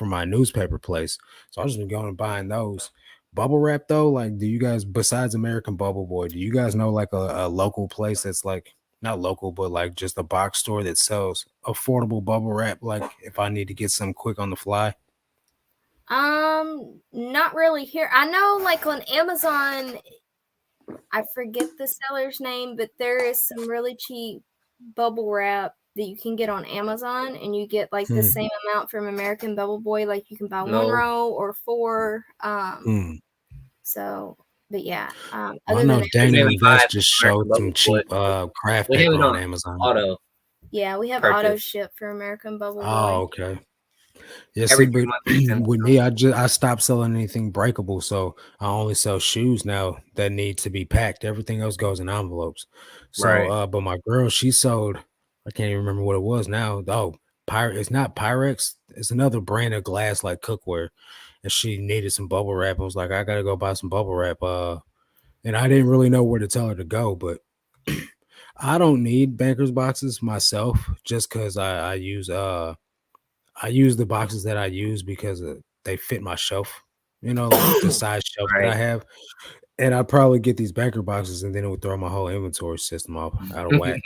my newspaper place. So I just been going and buying those. Bubble wrap though, like, do you guys besides American Bubble Boy, do you guys know like a local place that's like not local, but like just a box store that sells affordable bubble wrap? Like if I need to get some quick on the fly. Not really here. I know, like on Amazon, I forget the seller's name, but there is some really cheap bubble wrap that you can get on Amazon, and you get like the Hmm. same amount from American Bubble Boy. Like you can buy one No. roll or four. Hmm. So, but yeah. Well, I Other than know that, We Dana mainly buy it Invest just from American showed some Bubble Boy. cheap craft We have paper it on on Amazon. auto yeah, we have auto purchase. ship for American Bubble Oh, Boy. okay. Yeah, see, Every 3 but months they send with some. me, I stopped selling anything breakable, so I only sell shoes now that need to be packed. Everything else goes in envelopes. So, Right. but my girl, she sold. I can't even remember what it was now. Oh, It's not Pyrex. It's another brand of glass like cookware, and she needed some bubble wrap. I was like, I gotta go buy some bubble wrap. And I didn't really know where to tell her to go, but I don't need bankers boxes myself, just because I use the boxes that I use because they fit my shelf, like the size shelf that I Right. have. And I'd probably get these banker boxes and then it would throw my whole inventory system off out of whack.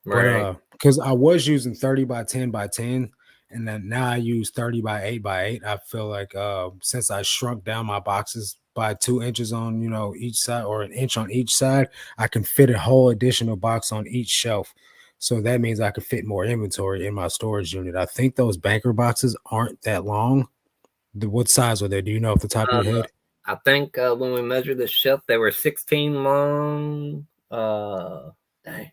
But Right. because I was using 30 by 10 by 10, and then now I use 30 by 8 by 8. I feel like since I shrunk down my boxes by 2 inches on each side or an inch on each side, I can fit a whole additional box on each shelf. So that means I could fit more inventory in my storage unit. I think those banker boxes aren't that long. What size are they? Do you know off the top of Uh, your head? I think when we measured the shelf, they were 16 long. Dang.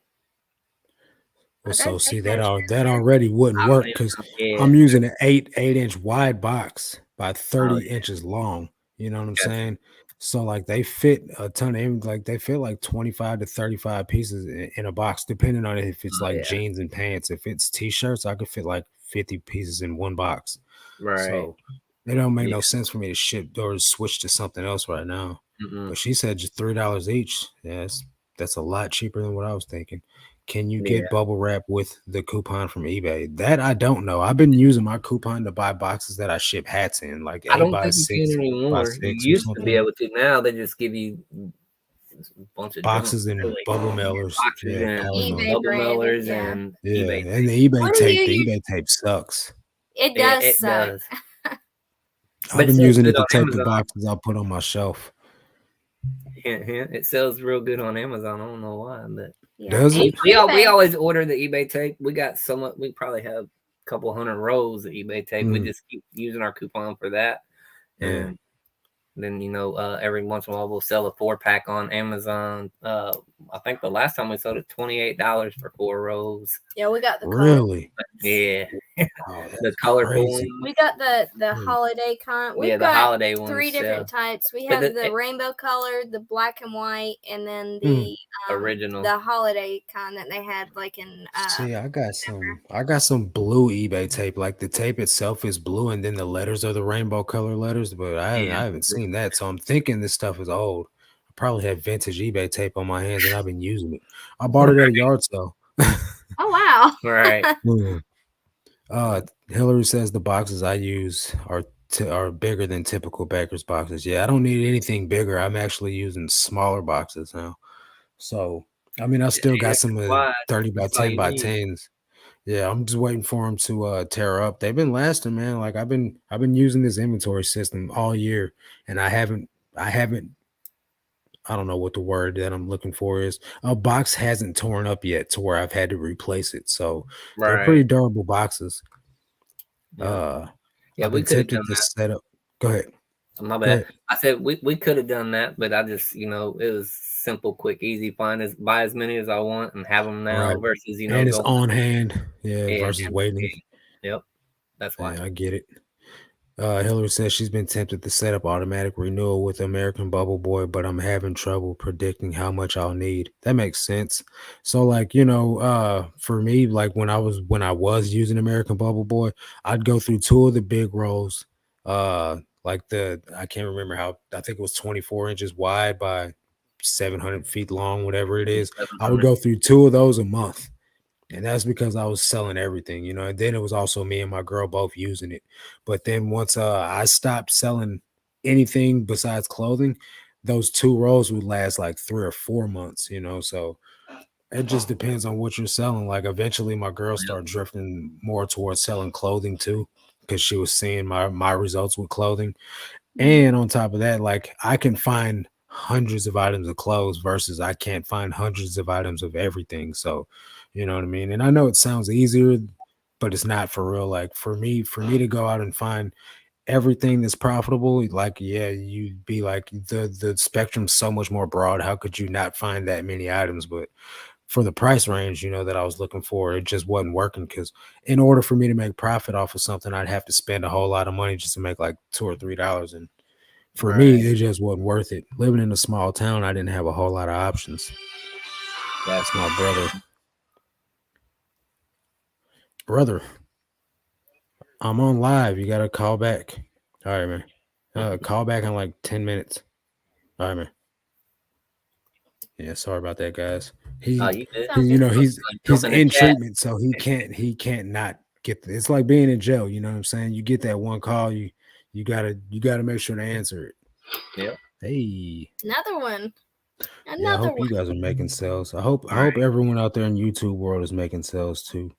Well, I got so tape see measure that here. already wouldn't I don't work even because know. Yeah. I'm using an 8 inch wide box by Oh 30 yeah. inches long. You know what I'm Gotcha. saying? So like they fit a ton of like they fit like 25 to 35 pieces in a box, depending on if it's Oh like yeah. jeans and pants. If it's t-shirts, I could fit like 50 pieces in one box. Right. So it don't make Yeah. no sense for me to ship or switch to something else right now. Mm-mm. But she said just $3 each. Yes, that's a lot cheaper than what I was thinking. Can you Yeah. get bubble wrap with the coupon from eBay? That I don't know. I've been using my coupon to buy boxes that I ship hats in, like I eight don't by think you can six by anymore. You six or used to be something. able to. Now they just give you a bunch of junk, Boxes and really. bubble Yeah, mailers. boxes Yeah, and poly eBay mail. bubble branded, mailers yeah. and Yeah, eBay and tape. the eBay What do tape. you The use? eBay tape sucks. It Yeah, does it suck. does. I've But it been sells using good it to on tape the Amazon. boxes I put on my shelf. Hint, hint. It sells real good on Amazon. I don't know why, but Yeah, Does and it? we eBay. always order the eBay tape. We got so much. We probably have a couple hundred rolls of eBay tape. We Mm, just keep using our coupon for that, yeah. and then every once in a while we'll sell a 4-pack on Amazon. I think the last time we sold it $28 for 4 rolls. Yeah, we got the color Really? ones. Yeah, Oh, The that's colorful crazy. one. We got the Mm. holiday kind. We've Yeah, the got holiday 3 ones. different types. We But have the the rainbow color, the black and white, and then Mm. the original. holiday kind that they had like in See, I got some blue eBay tape. Like the tape itself is blue, and then the letters are the rainbow color letters. But Yeah. I haven't seen that, so I'm thinking this stuff is old. I probably have vintage eBay tape on my hands, and I've been using it. I bought it at a yard sale. Oh wow. Right. Mm. Hillary says the boxes I use are bigger than typical baker's boxes. Yeah, I don't need anything bigger. I'm actually using smaller boxes now. So, I mean, I Just still got some extra wide. 30 by That's all 10 you by need. 10s. Yeah, I'm just waiting for them to tear up. They've been lasting, man. Like I've been using this inventory system all year, and I haven't I don't know what the word that I'm looking for is. A box hasn't torn up yet to where I've had to replace it. So they're Right. pretty durable boxes. Yeah. Uh Yeah, I've we been could have tempted done to that. set up. Go ahead. My Go bad. ahead. I said we could have done that, but I just it was simple, quick, easy. Buy as many as I want and have them now Right. versus And it's going. on hand. Yeah, Yeah, versus waiting. yep. That's why. Yeah, I get it. Hillary says she's been tempted to set up automatic renewal with American Bubble Boy, but I'm having trouble predicting how much I'll need. That makes sense. So, like, for me, like when I was using American Bubble Boy, I'd go through two of the big rolls. Like I can't remember how I think it was 24 inches wide by 700 feet long, whatever it is. I would 700. go through two of those a month. And that's because I was selling everything, and then it was also me and my girl both using it. But then once I stopped selling anything besides clothing, those two rows would last like 3 or 4 months. So it just depends on what you're selling. Like eventually my girl Yep. started drifting more towards selling clothing too, because she was seeing my results with clothing. And on top of that, like I can find hundreds of items of clothes versus I can't find hundreds of items of everything. So, you know what I mean? And I know it sounds easier, but it's not for real. Like for me to go out and find everything that's profitable, like yeah, you'd be like the spectrum's so much more broad. How could you not find that many items? But for the price range, that I was looking for, it just wasn't working because in order for me to make profit off of something, I'd have to spend a whole lot of money just to make like $2 or $3. And for Right. me, it just wasn't worth it. Living in a small town, I didn't have a whole lot of options. That's my brother. Brother, I'm on live. You gotta call back. All right, man. Call back in like 10 minutes. All right, man. Yeah, sorry about that, guys. He, You did. Sounds good. he's Jump in the in chat. treatment, so he can't not get it's like being in jail, you know what I'm saying? You get that one call, you gotta make sure to answer it. Yep. Hey. Another one. Yeah, I hope Another you one. guys are making sales. I hope everyone out there in YouTube world is making sales too.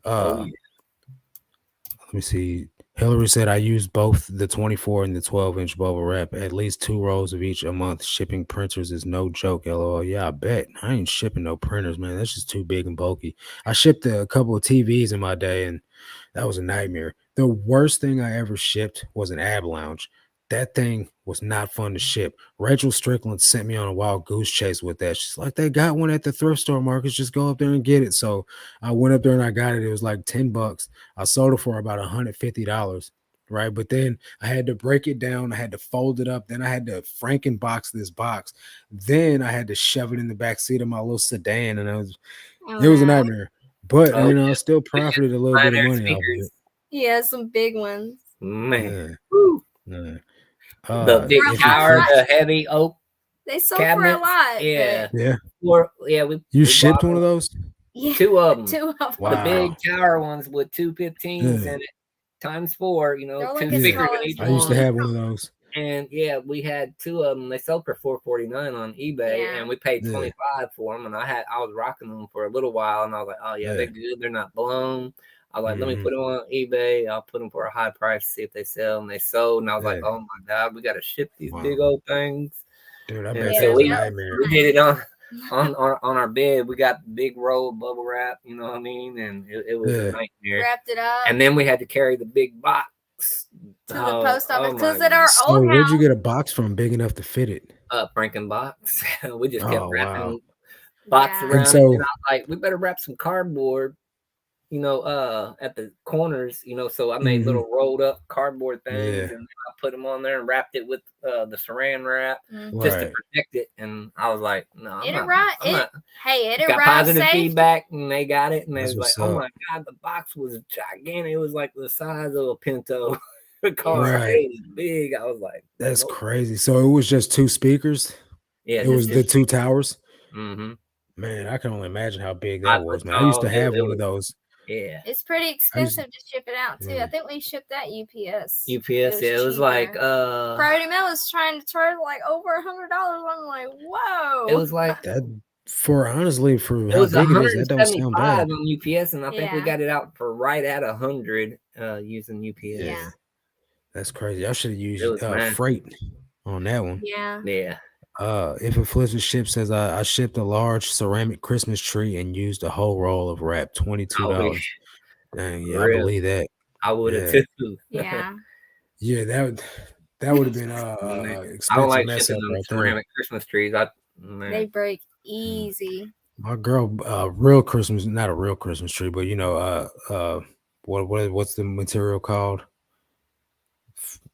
Oh yeah. Let me see. Hillary said I use both the 24 and the 12-inch bubble wrap, at least 2 rolls of each a month. Shipping printers is no joke. LOL. Yeah, I bet. I ain't shipping no printers, man. That's just too big and bulky. I shipped a couple of TVs in my day, and that was a nightmare. The worst thing I ever shipped was an ab lounge. That thing was not fun to ship. Rachel Strickland sent me on a wild goose chase with that. She's like, they got one at the thrift store, Marcus. Just go up there and get it. So I went up there and I got it. It was like $10. I sold it for about $150. Right. But then I had to break it down. I had to fold it up. Then I had to Frankenbox this box. Then I had to shove it in the back seat of my little sedan. And it was a nightmare. But Oh, I still profited a little bit of money off of it. Yeah, some big ones. Man. Yeah. The big tower, the heavy oak They sold cabinets. for a lot. Yeah. Yeah. We shipped bought one of those? Yeah, two of them. 2 of them. Wow. The big tower ones with 215s Yeah. in it, times 4. They're like two as speakers tall in as each I used to one. have one of those. And yeah, we had 2 of them. They sold for $449 on eBay, and we paid $25 for them. And I was rocking them for a little while, and I was like, oh yeah, they're good. They're not blown. I was like, let me put them on eBay. I'll put them for a high price, see if they sell. And they sold. And I was like, oh my God, we got to ship these big old things. Dude, I And bet so that's we a nightmare. did it on our bed. We got big roll of bubble wrap, you know what I mean? And it was a nightmare. Wrapped it up. And then we had to carry the big box to the post office because at our So old where'd house, you get a box from big enough to fit it? Frankenbox. We just kept wrapping boxes Yeah. around And it. so- And I was like, we better wrap some cardboard at the corners, so I made little rolled up cardboard things, Yeah. and I put them on there and wrapped it with the saran wrap Mhm. just to Right. protect it. And I was like, no, I'm It not. arrived. I'm not. It Got arrived positive safe. feedback, and they got it, and they That's was like, what's oh up. my god, the box was gigantic. It was like the size of a Pinto car. Right. It was big. I was like, That's nope. crazy. So it was just 2 speakers? Yeah, It was the 2 towers? Mm-hmm. Man, I can only imagine how big that 5 foot was, man. I used tall. to have It one of was, those. yeah. It's pretty I used expensive to ship it out too. I think we shipped that UPS. UPS, yeah, it was like Priority Mail was trying to charge like over $100. I'm like, whoa. it was like that honestly, for it how was big it is, that don't sound 175 bad. on UPS, and I think we got it out for right at 100 using UPS. Yeah. That's crazy. I should have It used was massive. freight on that one. Yeah. Yeah. If it flips a ship says I shipped a large ceramic Christmas tree and used a whole roll of wrap, Oh, yeah. $22. Dang, yeah, I Real. believe that. I would have Yeah. too. Yeah. Yeah, that would have been I don't expensive like mess shipping up them right there. ceramic Christmas trees. They break easy. My girl, real Christmas, not a real Christmas tree, but what's the material called?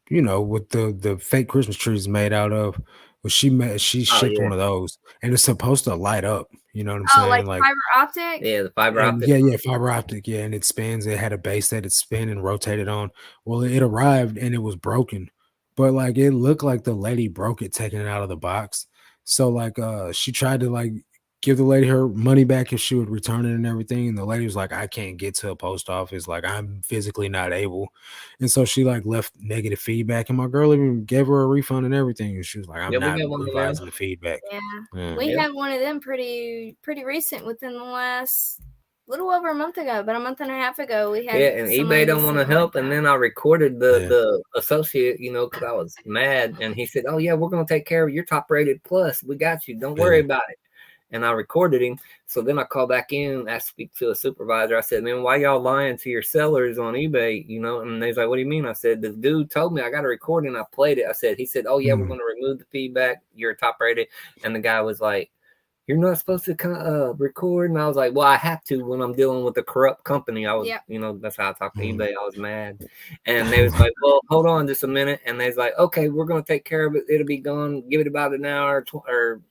What the fake Christmas trees made out of. Well, she shipped yeah. one of those, and it's supposed to light up. You know what I'm Oh, saying? like fiber optic? Yeah, the fiber And optic. yeah, fiber optic, yeah, and it spins. It had a base that it spin and rotated on. Well, it arrived and it was broken, but like it looked like the lady broke it taking it out of the box. So like she tried to like give the lady her money back if she would return it and everything. And the lady was like, I can't get to a post office, like I'm physically not able. And so she like left negative feedback, and my girl even gave her a refund and everything. And she was like, I'm Yeah, we not got one of revising those. the feedback. Yeah. We had one of them pretty recent, within the last little over a month ago, about a month and a half ago. We had and eBay don't want to help. And then I recorded the associate, because I was mad, and he said, oh yeah, we're gonna take care of your top rated plus. We got you. Don't worry about it. And I recorded him. So then I called back in, I speak to a supervisor. I said, man, why y'all lying to your sellers on eBay? And they's like, what do you mean? I said, the dude told me I got a recording. I played it. He said, oh yeah, we're going to remove the feedback. You're top rated. And the guy was like, you're not supposed to record. And I was like, well, I have to when I'm dealing with a corrupt company. I was, that's how I talk to eBay. I was mad. And they was like, well, hold on just a minute. And they was like, okay, we're going to take care of it. It'll be gone. Give it about an hour or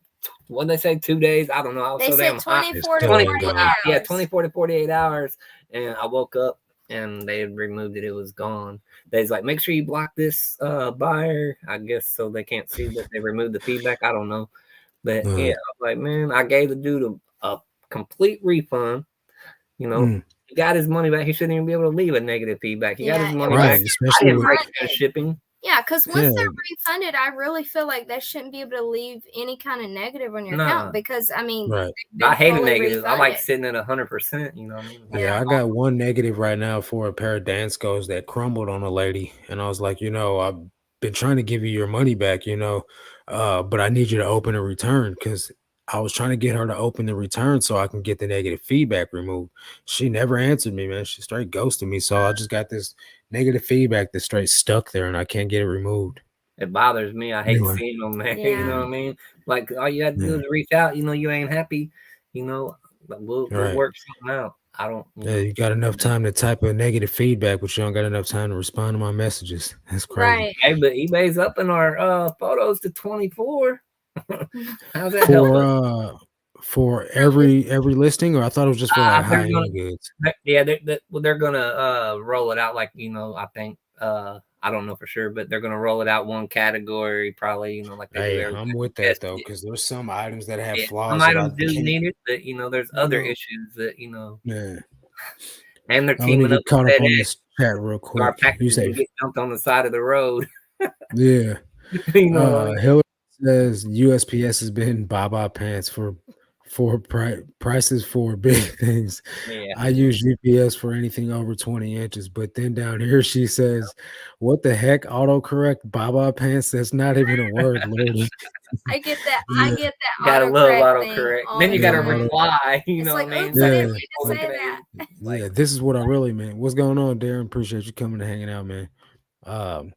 what they say, 2 days? I don't know. I was they so said damn 24 to 48 hours. Yeah, 24 to 48 hours. And I woke up and they had removed it. It was gone. They's like, make sure you block this buyer, I guess, so they can't see that they removed the feedback. I don't know. But yeah, I was like, man, I gave the dude a complete refund. He got his money back. He shouldn't even be able to leave a negative feedback. He got his money back. I didn't break the shipping. Yeah, because once they're refunded, I really feel like they shouldn't be able to leave any kind of negative on your account, because I mean, I hate a negative. I like sitting at 100%. You know what I mean? Yeah, I got one negative right now for a pair of Danskos that crumbled on a lady, and I was like, I've been trying to give you your money back, but I need you to open a return, because I was trying to get her to open the return so I can get the negative feedback removed. She never answered me, man. She straight ghosted me. So I just got this negative feedback that's straight stuck there, and I can't get it removed. It bothers me. I hate seeing them there. Yeah. You know what I mean? Like, all you have to do is reach out. You ain't happy. We'll work something out. I don't. You got enough time to type a negative feedback, but you don't got enough time to respond to my messages. That's crazy. Right. Hey, but eBay's upping our photos to 24. How's that helping? For every listing, or I thought it was just for like high end goods. Yeah, they're gonna roll it out, like I think I don't know for sure, but they're gonna roll it out one category, probably like they do. I'm with that though, because there's some items that have flaws. Some items do need it, but there's other issues that Yeah. And they're teaming up. Caught up on this chat real quick. Our packages get dumped on the side of the road. Yeah. Hillary says USPS has been Baba pants for prices for big things. Yeah. I use UPS for anything over 20 inches, but then down here she says, "What the heck? Autocorrect Baba pants? That's not even a word, Lord." I get that. Yeah. I get that. Gotta love autocorrect. Then you gotta reply. You know what I mean? I didn't mean to say that. Yeah, this is what I really meant. What's going on, Darren? Appreciate you coming and hanging out, man.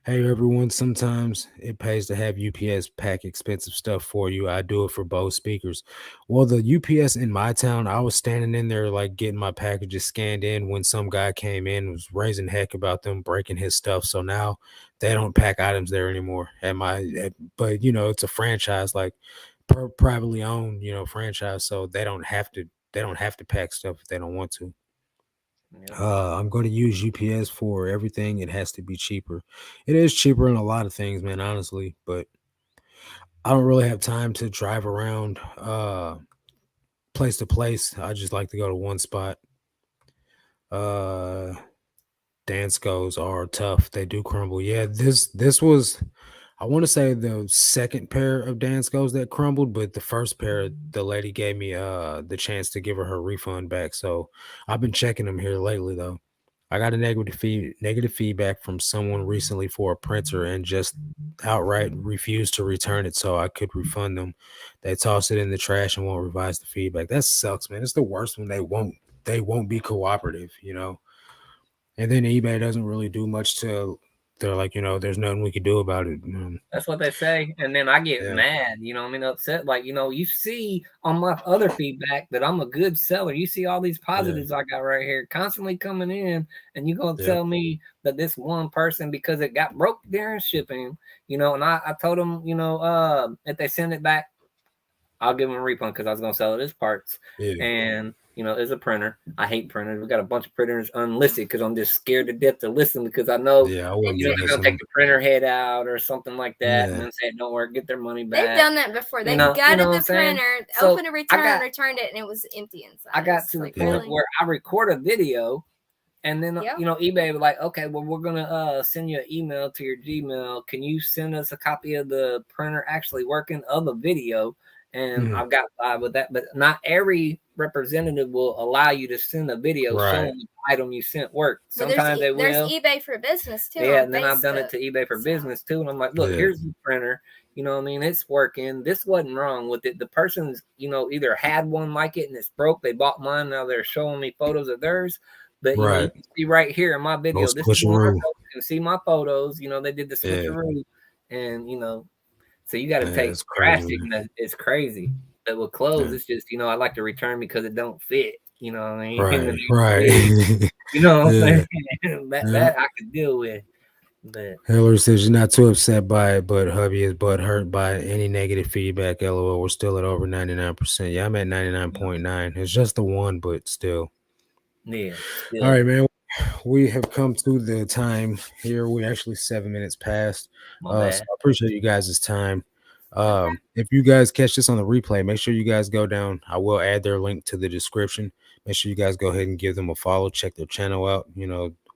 Hey everyone, sometimes it pays to have UPS pack expensive stuff for you. I do it for both speakers. Well, the UPS in my town, I was standing in there like getting my packages scanned in when some guy came in and was raising heck about them breaking his stuff. So now they don't pack items there anymore. But it's a franchise, like privately owned, franchise. So they don't have to pack stuff if they don't want to. Yep. I'm going to use UPS for everything. It has to be cheaper. It is cheaper in a lot of things, man, honestly, but I don't really have time to drive around place to place. I just like to go to one spot. Uh Danskos are tough. They do crumble. Yeah, this was, I want to say, the second pair of Danskos that crumbled, but the first pair the lady gave me the chance to give her refund back. So I've been checking them here lately though. I got a negative feedback from someone recently for a printer and just outright refused to return it so I could refund them. They toss it in the trash and won't revise the feedback. That sucks, man. It's the worst when they won't be cooperative. And then eBay doesn't really do much to, they're like, there's nothing we can do about it. That's what they say. And then I get Yeah. mad, I mean, upset. Like, you see on my other feedback that I'm a good seller. You see all these positives I got right here constantly coming in, and you're going to tell me that this one person, because it got broke during shipping, and I told them, if they send it back, I'll give them a refund because I was going to sell it as parts. Yeah. And, as a printer, I hate printers. We got a bunch of printers unlisted because I'm just scared to death to listen because I know, Yeah, I wouldn't they're be going to take the printer head out or something like that Yeah. and then say it don't work, get their money back. They've done that before. They know what gutted I'm the saying? printer, So, opened a return, returned it, and it was empty inside. I got to the point where I record a video, and then eBay was like, okay, well, we're gonna send you an email to your Gmail. Can you send us a copy of the printer actually working of a video? And I've got by with that, but not every representative will allow you to send a video showing the item you sent work. Sometimes they will. There's eBay for Business too. Yeah, and then I've done it to eBay for Business too, and I'm like, look, here's the printer. You know what I mean? It's working. This wasn't wrong with it. The person's, either had one like it and it's broke. They bought mine. Now they're showing me photos of theirs. But, you can see right here in my video, this is one you can see my photos. They did the switcheroo. And, so you got to take drastic. It's crazy. But with clothes, it's just, I like to return because it don't fit. You know what I mean? Right. You know what I'm saying? That I could deal with. But Hillary says you're not too upset by it, but hubby is hurt by any negative feedback. LOL. We're still at over 99%. Yeah, I'm at 99.9. It's just the one, but still. Yeah. All right, man. We have come to the time here. We're actually 7 minutes past. So I appreciate you guys' time. If you guys catch this on the replay, make sure you guys go down. I will add their link to the description. Make sure you guys go ahead and give them a follow. Check their channel out.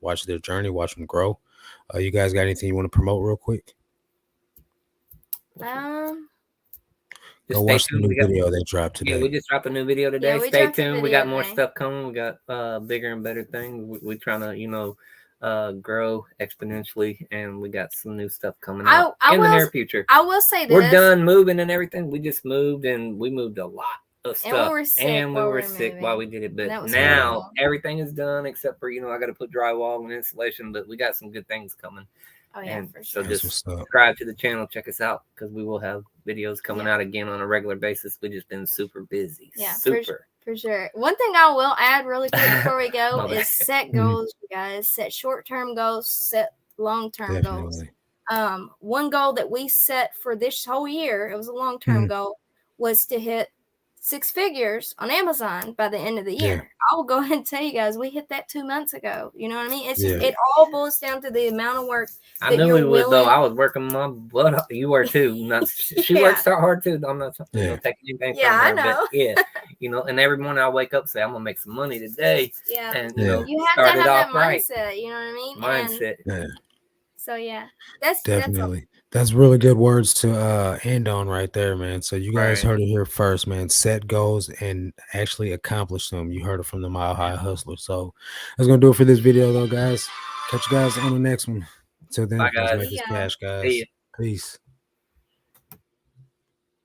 Watch their journey. Watch them grow. You guys got anything you want to promote real quick? Just go watch the new video they dropped today. Yeah, we just dropped a new video today. Stay tuned. We got more stuff coming. We got bigger and better things. We're trying to, grow exponentially, and we got some new stuff coming out in the near future. I will say this. We're done moving and everything. We just moved, and we moved a lot of stuff. And we were sick while we did it. But now everything is done except for, I got to put drywall and insulation, but we got some good things coming. Oh, yeah, and for sure. So just subscribe to the channel. Check us out because we will have videos coming out again on a regular basis. We've just been super busy. Yeah, for sure. One thing I will add really quick before we go is set goals, you guys. Set short-term goals, set long-term goals. One goal that we set for this whole year, it was a long-term goal, was to hit 6 figures on Amazon by the end of the year. I will go ahead and tell you guys, we hit that 2 months ago. You know what I mean? It's just, it all boils down to the amount of work. I knew we would, though. I was working my butt off. You were too. She works so hard too. I'm not taking anything from her. I know. But, and every morning I wake up and say, I'm gonna make some money today. Yeah. And you have to have that mindset. You know what I mean? Mindset. So that's definitely. That's really good words to end on right there, man. So you guys heard it here first, man. Set goals and actually accomplish them. You heard it from the Mile High Hustler. So that's gonna do it for this video, though, guys. Catch you guys on the next one. Until then, let's make this cash, guys. Peace.